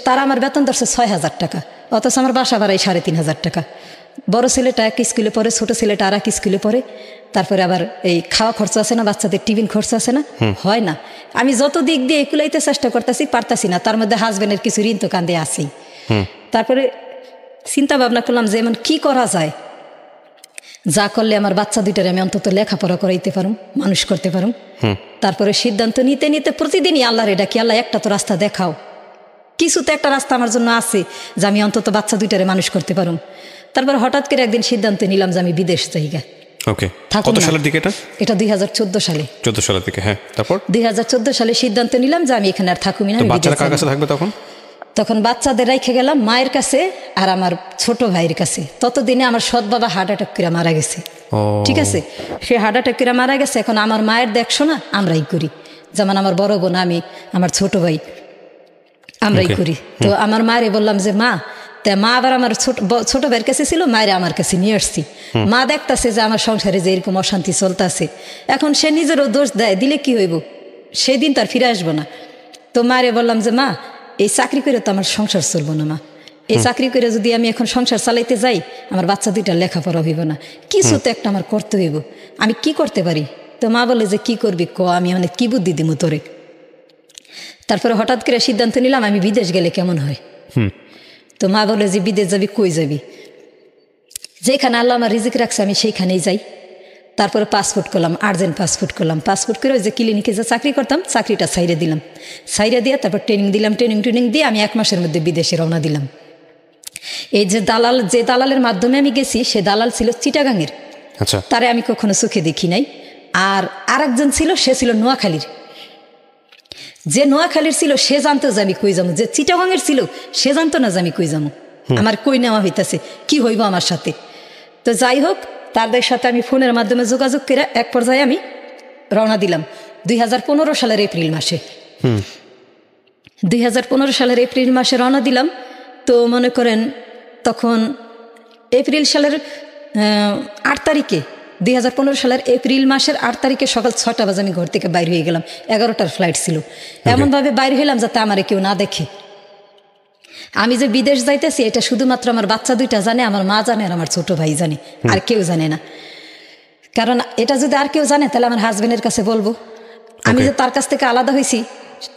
তারা আমার বেতন ধরছে 6,000 টাকা, অথচ আমার বাসা ভাড়াই 3,500 টাকা। বড় ছেলেটা এক স্কুলে পড়ে, ছোট ছেলেটা আর এক স্কুলে পড়ে। তারপরে আবার এই খাওয়া খরচ আছে না, বাচ্চাদের টিফিন খরচ আছে না, হয় না। আমি যত দিক দিয়ে একুলাইতে চেষ্টা করতেছি, পারতাছি না। তার মধ্যে হাজবেন্ডের কিছু ঋণ তো কান্দে আছেই। তারপরে চিন্তা ভাবনা করলাম যে এমন কি করা যায়, যা করলে আমার বাচ্চা দুইটারে আমি অন্তত লেখাপড়া করাইতে পারুম, মানুষ করতে পারুম। তারপরে সিদ্ধান্ত নিতে নিতে প্রতিদিনই আল্লাহর ডাকি, আল্লাহ একটা তো রাস্তা দেখাও, কিছু তো একটা রাস্তা আমার জন্য আছে যে আমি অন্তত বাচ্চা দুইটারে মানুষ করতে পারুম। তারপর হঠাৎ করে একদিন সিদ্ধান্ত নিলাম যে আমি বিদেশ যাইগা। কত সালের দিকে এটা 2014 সালে। 14 সালের দিকে, হ্যাঁ। তারপর 2014 সালে সিদ্ধান্ত নিলাম যে আমি এখানে আর থাকুমি না। বাচ্চারা কার কাছে থাকবে তখন? তখন বাচ্চাদের রেখে গেলাম মায়ের কাছে আর আমার ছোট ভাইয়ের কাছে। ততদিনে আমার সৎ বাবা হার্ট অ্যাটাক করে মারা গেছে। ঠিক আছে, সে হার্ট অ্যাটাক করে মারা গেছে। এখন আমার মায়ের দেখশোনা আমরাই করি, যেমন আমার বড় বোন, আমি, আমার ছোট ভাই, আমরাই করি। তো আমার মায়ের বললাম যে মা, মা আবার আমার ছোট ভাইয়ের কাছে ছিল, মায়ের আমার কাছে নিয়ে আসছি। মা দেখতেছে যে আমার সংসারে যে এরকম অশান্তি চলতেছে, এখন সে নিজেরও দোষ দেয়, দিলে কি হইব, সেই দিন তার ফিরে আসবো না। তো মায়ের বললাম যে মা, এই চাকরি করে তো আমার সংসার চলবো না মা, এই চাকরি করে যদি আমি এখন সংসার চালাইতে যাই, আমার বাচ্চা দুইটা লেখাপড়া হইব না, কিছু তো একটা আমার করতে হইব, আমি কি করতে পারি? তো মা বলে যে কি করবি ক, আমি অনেক কি বুদ্ধি দিব তোরে। তারপরে হঠাৎ করে সিদ্ধান্ত নিলাম আমি বিদেশ গেলে কেমন হয়। তো মা বলে যে বিদেশ যাবি, কই যাবি? যেখানে আল্লাহ আমার রিজিক রাখছে আমি সেইখানেই যাই। তারপরে পাসপোর্ট করলাম, আর্জেন্ট পাসপোর্ট করলাম। পাসপোর্ট করে ওই যে ক্লিনিকে যে চাকরি করতাম, চাকরিটা সাইরে দিলাম। সাইরে দিয়ে তারপর ট্রেনিং দিলাম, ট্রেনিং দিয়ে আমি 1 মাসের মধ্যে বিদেশে রওনা দিলাম। এই যে দালালের মাধ্যমে আমি গেছি, সে দালাল ছিল চিটাগাংয়ের। আচ্ছা, তারে আমি কখনো চোখে দেখি নাই। আর আরেকজন ছিল, সে ছিল নোয়াখালীর। যে নোয়াখালীর ছিল সে জানতো যে আমি কই যাবো, যে চিটাগাংয়ের ছিল সে জানতো না যে আমি কই যাবো, আমার কই নেওয়া হইতেছে, কি হইব আমার সাথে। তো যাই হোক, তাদের সাথে আমি ফোনের মাধ্যমে যোগাযোগ করে এক পর্যায়ে আমি রওনা দিলাম 2015 সালের এপ্রিল মাসে। 2015 সালের এপ্রিল মাসে রওনা দিলাম। তো মনে করেন তখন এপ্রিল সালের 8 তারিখে, 2015 সালের এপ্রিল মাসের 8 তারিখে সকাল 6টা বাজে আমি ঘর থেকে বাইর হয়ে গেলাম। 11টার ফ্লাইট ছিল। এমনভাবে বাইর হইলাম যাতে আমারে কেউ না দেখে। আমি যে বিদেশ যাইতেছি এটা শুধুমাত্র আমার বাচ্চা 2টা জানে, আমার মা জানে, আর আমার ছোট ভাই জানে, আর কেউ জানে না। কারণ এটা যদি আর কেউ জানে তাহলে আমার হাজবেন্ডের কাছে বলবো। আমি যে তার কাছ থেকে আলাদা হয়েছি,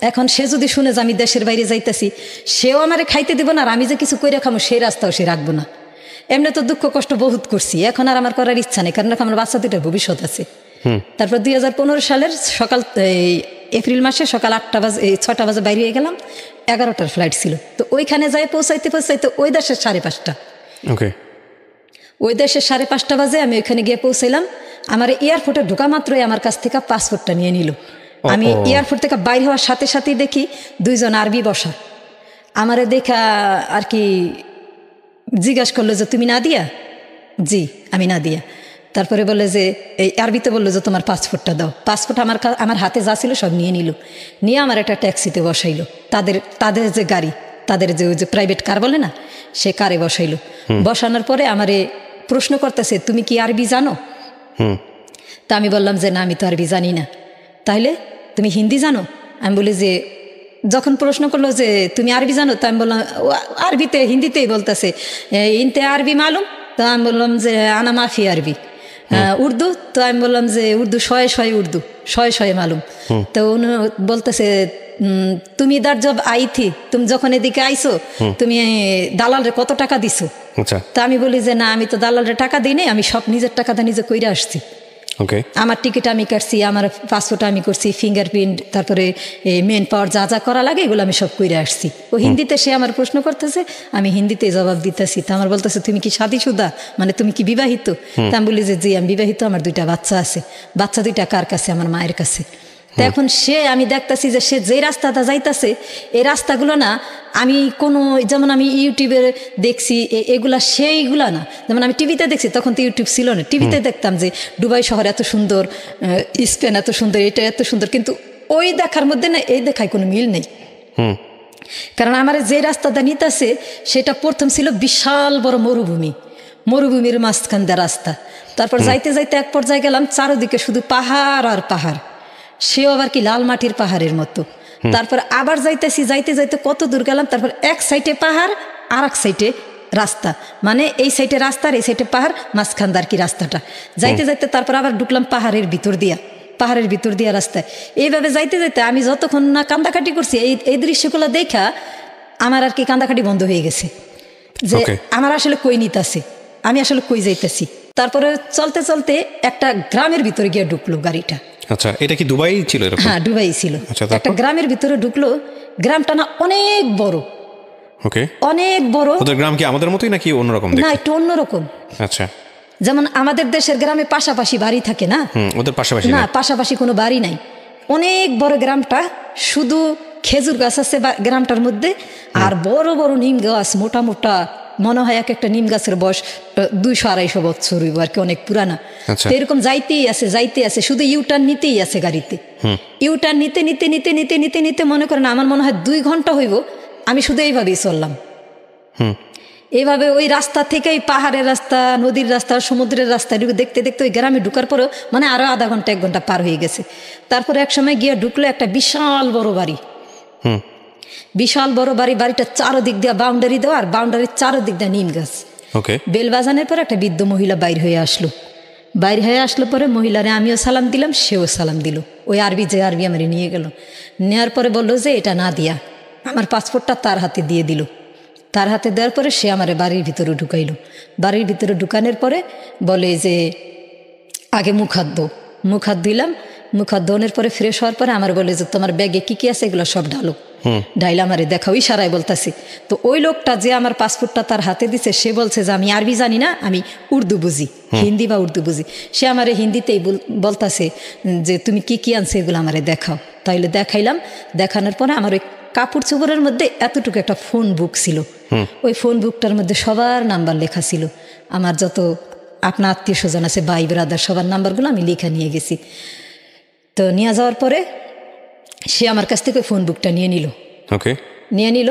এখন সে যদি শুনে যে আমি দেশের বাইরে যাইতেছি, সেও আমারে খাইতে দিব না, আর আমি যে কিছু কইরা খামো সেই রাস্তাও সে রাখবো না। এমনি তো দুঃখ কষ্ট বহুত করছি, এখন আর আমার করার ইচ্ছা নেই, কারণ আমার বাচ্চা 2টার ভবিষ্যৎ আছে। তারপর 2015 সালের সকাল এপ্রিল মাসে সকাল 6টা বাজে বাইরে হয়ে গেলাম। 11টার ফ্লাইট ছিল। তো ওইখানে যাই পৌঁছাইতে ওই দেশের 5:30। ওকে, ওই দেশের 5:30 বাজে আমি ওইখানে গিয়ে পৌঁছাইলাম। আমার এয়ারপোর্টে ঢোকা মাত্রই আমার কাছ থেকে পাসপোর্টটা নিয়ে নিল। আমি এয়ারপোর্ট থেকে বাইরে হওয়ার সাথে সাথেই দেখি 2 জন আরবি বসা। আমারে দেখা আর কি জিজ্ঞাসা করলো যে তুমি নাদিয়া? জি, আমি নাদিয়া। তারপরে বলে যে এই আরবিতে বললো যে তোমার পাসপোর্টটা দাও। পাসপোর্ট আমার হাতে যা ছিল সব নিয়ে নিল। নিয়ে আমার একটা ট্যাক্সিতে বসাইলো, তাদের যে গাড়ি, তাদের যে ওই যে প্রাইভেট কার বলে না, সে কারে বসাইলো। বসানোর পরে আমারে প্রশ্ন করতেছে তুমি কি আরবি জানো? তা আমি বললাম যে না, আমি তো আরবি জানি না। তাহলে তুমি হিন্দি জানো? আমি বলি যে, যখন প্রশ্ন করলো যে তুমি আরবি জানো, তো আমি বললাম আরবিতে, হিন্দিতেই বলতেছে ইনতে আরবি মালুম। তো আমি বললাম যে আনা মাফি আরবি। উর্দু? তো আমি বললাম যে উর্দু শয়ে উর্দু, শয়ে মালুম। তো উনি বলতেছে তুমি ইদার জব আই থি, তুমি যখন এদিকে আইসো তুমি দালালরে কত টাকা দিছো? তা আমি বলি যে না, আমি তো দালালরে টাকা দিই নাই, আমি সব নিজের টাকাটা নিজে কইরা আসছি। আমার টিকিট আমি কাটছি, আমার পাসপোর্ট আমি করছি, ফিঙ্গারপ্রিন্ট, তারপরে মেন পাওয়ার যা যা করা লাগে এগুলো আমি সব কইরা আসছি। ও হিন্দিতে সে আমার প্রশ্ন করতেছে, আমি হিন্দিতে জবাব দিতেছি। তা আমার বলতেছে তুমি কি শাদীশুদা, মানে তুমি কি বিবাহিত? তা আমি বলি যে জি আমি বিবাহিত, আমার 2টা বাচ্চা আছে। বাচ্চা 2টা কার কাছে? আমার মায়ের কাছে। তো এখন আমি দেখতেছি যে সে যে রাস্তাটা যাইতেছে, এই রাস্তাগুলো না আমি কোনো, যেমন আমি ইউটিউবে দেখছি এগুলা সেইগুলা না, যেমন আমি টিভিতে দেখছি, তখন তো ইউটিউব ছিল না। টিভিতে দেখতাম যে দুবাই শহর এত সুন্দর, স্পেন এত সুন্দর, এটা এত সুন্দর, কিন্তু ওই দেখার মধ্যে না এই দেখায় কোনো মিল নেই। কারণ আমার যে রাস্তাটা নিতেছে সেটা প্রথম ছিল বিশাল বড় মরুভূমির মাঝখান দিয়ে রাস্তা। তারপর যাইতে যাইতে এক পর্যায়ে গেলাম, চারোদিকে শুধু পাহাড় আর পাহাড়, সেও আবার কি লাল মাটির পাহাড়ের মতো। তারপর আবার যাইতে কত দূর গেলাম, তারপর এক সাইডে পাহাড় আর এক সাইডে রাস্তা, মানে এই সাইডে রাস্তা আর এই সাইডে পাহাড়, মাঝখান আর কি রাস্তাটা। যাইতে তারপর আবার ঢুকলাম পাহাড়ের ভিতর দিয়া রাস্তায়। এইভাবে যাইতে আমি যতক্ষণ না কান্দাকাটি করছি, এই দৃশ্যগুলো দেখা আমার আর কি কান্দাকাটি বন্ধ হয়ে গেছে, যে আমার আসলে কই নিতেছে, আমি আসলে কই যাইতেছি। তারপরে চলতে চলতে একটা গ্রামের ভিতরে গিয়ে ঢুকলো গাড়িটা। আচ্ছা, এটা কি দুবাই ছিল? হ্যাঁ, দুবাই ছিল। একটা গ্রামের ভিতরে ঢুকলো, গ্রামটা না অনেক বড়। অনেক বড়। ওদের গ্রাম কি আমাদের মতোই নাকি অন্যরকম? না, একটু অন্যরকম। আচ্ছা, যেমন আমাদের দেশের গ্রামে পাশাপাশি বাড়ি থাকে না, ওদের পাশাপাশি না, পাশাপাশি কোনো বাড়ি নাই। অনেক বড় গ্রামটা, শুধু খেজুর গাছ আছে গ্রামটার মধ্যে, আর বড় বড় নিম গাছ, মোটা মোটা, মনে হয় এক একটা নিম গাছের বয়স 200-250 বছর হইব আর কি, অনেক পুরানা। এরকম যাইতেই আছে, শুধু ইউটার্ন নিতেই আছে গাড়িতে। ইউটার্ন নিতে মনে করেন আমার মনে হয় 2 ঘন্টা হইব, আমি শুধু এইভাবেই চললাম। এইভাবে ওই রাস্তা থেকে পাহাড়ের রাস্তা, নদীর রাস্তা, সমুদ্রের রাস্তা দেখতে ওই গ্রামে ঢুকার পরেও মানে আরো আধা ঘন্টা 1 ঘন্টা পার হয়ে গেছে। তারপরে এক সময় গিয়ে ঢুকলো একটা বিশাল বড় বাড়ি। বাড়িটা চারোদিক দিয়ে বাউন্ডারি দেওয়া, আর বাউন্ডারির চারোদিক দিয়ে নিম গাছ। বেল বাজানোর পর একটা বৃদ্ধ মহিলা বাইর হয়ে আসলো পরে মহিলারে আমিও সালাম দিলাম, সেও সালাম দিল। ওই আরবি আমার নিয়ে গেল। নেওয়ার পরে বললো যে এটা না দিয়া, আমার পাসপোর্টটা তার হাতে দিয়ে দিল। তার হাতে দেওয়ার পরে সে আমার বাড়ির ভিতরে ঢুকাইলো। বাড়ির ভিতরে ঢুকানোর পরে বলে যে আগে মুখ হাত দো। মুখ হাত দিলাম, মুখ হাত ধোনের পরে ফ্রেশ হওয়ার পরে আমার বলে যে তোমার ব্যাগে কি কি আছে এগুলো সব ঢালো। ডাইলা আমারে দেখাও, ইশারায় বলতেছি। তো ওই লোকটা যে আমার পাসপোর্টটা তার হাতে দিছে সে বলছে যে আমি আরবি জানি না, আমি উর্দু বুঝি, হিন্দি বা উর্দু বুঝি। সে আমারে হিন্দিতেই বলতাছে যে তুমি কি কি আনছে এগুলো আমারে দেখাও। তাইলে দেখাইলাম। দেখানোর পরে আমার ওই কাপড় চোপড়ের মধ্যে এতটুকু একটা ফোন বুক ছিল। ওই ফোন বুকটার মধ্যে সবার নাম্বার লেখা ছিল। আমার যত আপনার আত্মীয় স্বজন আছে, ভাই ব্রাদার, সবার নাম্বারগুলো আমি লেখা নিয়ে গেছি। তো নিয়ে যাওয়ার পরে সে আমার কাছ থেকে ফোন বুকটা নিয়ে নিল। ওকে, নিয়ে নিল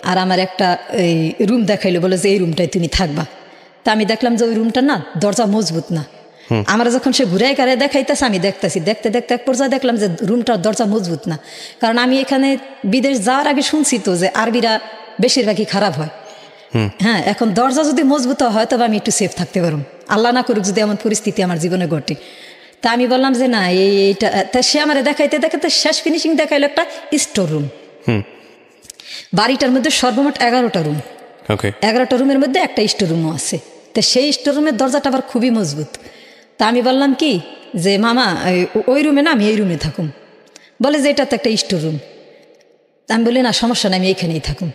আর আমার একটা এই রুম দেখাইলো, বলে যে এই রুমটায় তুমি থাকবা। তা আমি দেখলাম যে ওই রুমটা না দরজা মজবুত না। আমার যখন সে ঘুরে কারে দেখাইতেছে আমি দেখতেছি, দেখতে দেখতে এক পর্যায়ে দেখলাম যে রুমটার দরজা মজবুত না। কারণ আমি এখানে বিদেশ যাওয়ার আগে শুনছি তো যে আরবিরা বেশিরভাগই খারাপ হয়। হ্যাঁ, এখন দরজা যদি মজবুত হয় তবে আমি একটু সেফ থাকতে পারুম, আল্লাহ না করুক যদি এমন পরিস্থিতি আমার জীবনে ঘটে। তা আমি বললাম যে না এইটা, তা সে আমার দেখাইতে দেখাতে শেষ ফিনিশিং দেখাইলো একটা স্টোর রুম। বাড়িটার মধ্যে সর্বমোট 11টা রুম। 11টা রুমের মধ্যে একটা স্টোর রুমও আছে। তো সেই স্টোর রুমের দরজাটা আবার খুবই মজবুত। তা আমি বললাম কি যে মামা ওই রুমে না, আমি এই রুমে থাকুম। বলে যে এটা তো একটা স্টোর রুম। আমি বলি না সমস্যা নেই, আমি এইখানেই থাকুম।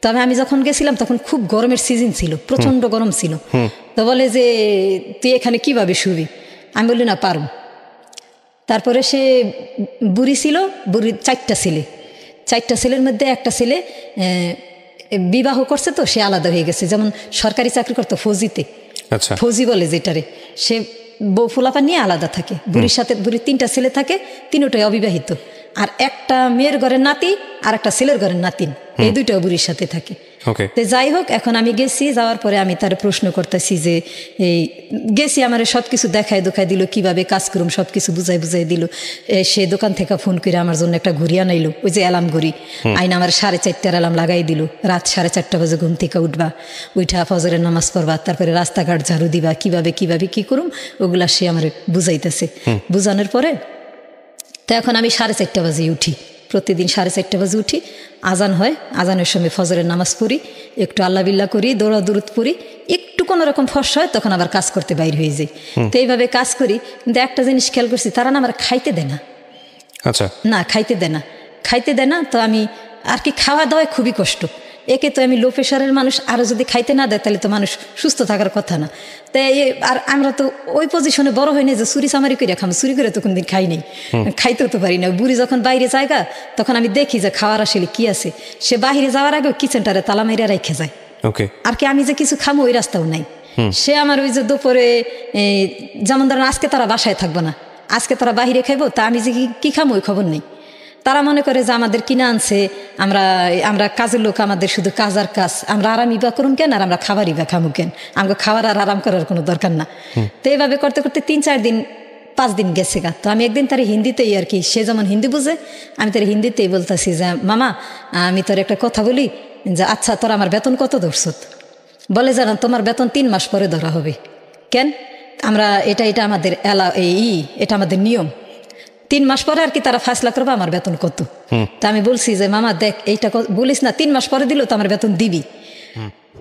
তবে আমি যখন গেছিলাম তখন খুব গরমের সিজন ছিল, প্রচণ্ড গরম ছিল। তো বলে যে তুই এখানে কিভাবে শুবি? আমি বলি না পারুম। তারপরে সে বুড়ি ছিল, বুড়ির 4টা ছেলে। 4টা ছেলের মধ্যে একটা ছেলে বিবাহ করছে, তো সে আলাদা হয়ে গেছে। যেমন সরকারি চাকরি করতো ফৌজিতে, ফৌজি বলে যেটারে, সে বউ ফুলাপা নিয়ে আলাদা থাকে। বুড়ির সাথে বুড়ির 3টা ছেলে থাকে, 3টাই অবিবাহিত। আর একটা মেয়ের ঘরের নাতি আর একটা ছেলের ঘরের নাতিন, এই 2টাও বুড়ির সাথে থাকে। তো যাই হোক, এখন আমি গেছি, যাওয়ার পরে আমি তার প্রশ্ন করতেছি যে এই গেছি, আমার সব কিছু দেখায় দিল, কিভাবে কাজ করুম সব কিছু বুঝাই দিল। সে দোকান থেকে ফোন করে আমার জন্য একটা ঘড়ি আনাইলো, ওই যে অ্যালার্ম ঘড়ি আইন আমার 4:30টার অ্যালার্ম লাগাই দিল। রাত 4:30 বাজে ঘুম থেকে উঠবা, উঠা ফজরের নামাজ পড়বা, তারপরে রাস্তাঘাট ঝাড়ু দিবা, কিভাবে কি করুম ওগুলা সে আমার বুঝাইতেছে। বুঝানোর পরে তো এখন আমি 4:30 বাজে উঠি, প্রতিদিন 4:30 বাজে উঠি। আজান হয়, আজানের সময় ফজরের নামাজ পড়ি, একটু আল্লাহ বিল্লাহ করি, দৌড়া দূরত পড়ি, একটু কোনো রকম ফর্সা হয় তখন আবার কাজ করতে বাইর হয়ে যাই। তো এইভাবে কাজ করি। কিন্তু একটা জিনিস খেয়াল করছি, তারা না আমার খাইতে দেয় না। আচ্ছা, না খাইতে দেয় না। তো আমি আর কি খাওয়া দাওয়ায় খুবই কষ্ট। একে তো আমি লো প্রেশারের মানুষ, আরও যদি খাইতে না দেয় তাহলে তো মানুষ সুস্থ থাকার কথা না। তাই আর আমরা তো ওই পজিশনে বড় হই না যে চুরি চামারি করে খাম, চুরি করে তো কোনদিন খাই নাই, খাইতেও তো পারি না। বুড়ি যখন বাইরে জায়গা তখন আমি দেখি যে খাওয়ার আসলে কি আছে। সে বাহিরে যাওয়ার আগেও কিচেনটারে তালা মেরে রেখে যায়। আর কি আমি যে কিছু খামো ওই রাস্তাও নাই। সে আমার ওই যে দুপুরে যেমন ধরেন আজকে তারা বাসায় থাকবো না, আজকে তারা বাহিরে খাইবো, তা আমি যে কি খামো ওই খবর নেই। তারা মনে করে যে আমাদের কিনা আনছে, আমরা কাজের লোক, আমাদের শুধু কাজ আর কাজ, আমরা আরামই বা করুন কেন, আর আমরা খাবারই বা খামু কেন, আমাকে খাবার আর আরাম করার কোনো দরকার না। তো এইভাবে করতে করতে 3-4 দিন 5 দিন গেছে গা। তো আমি একদিন তার হিন্দিতেই আর কি, সে যেমন হিন্দি বুঝে আমি তার হিন্দিতেই বলতেছি যে মামা আমি তোর একটা কথা বলি, যে আচ্ছা তোর আমার বেতন কত ধরছত? বলে জানান তোমার বেতন 3 মাস পরে ধরা হবে। কেন? আমরা এটা আমাদের এটা আমাদের নিয়ম। 3 মাস পরে আর কি তারা ফাইসলা করবে আমার বেতন কত। তা আমি বলছি যে মামা দেখ এইটা বলিস না, 3 মাস পরে দিলেও তো আমার বেতন দিবি।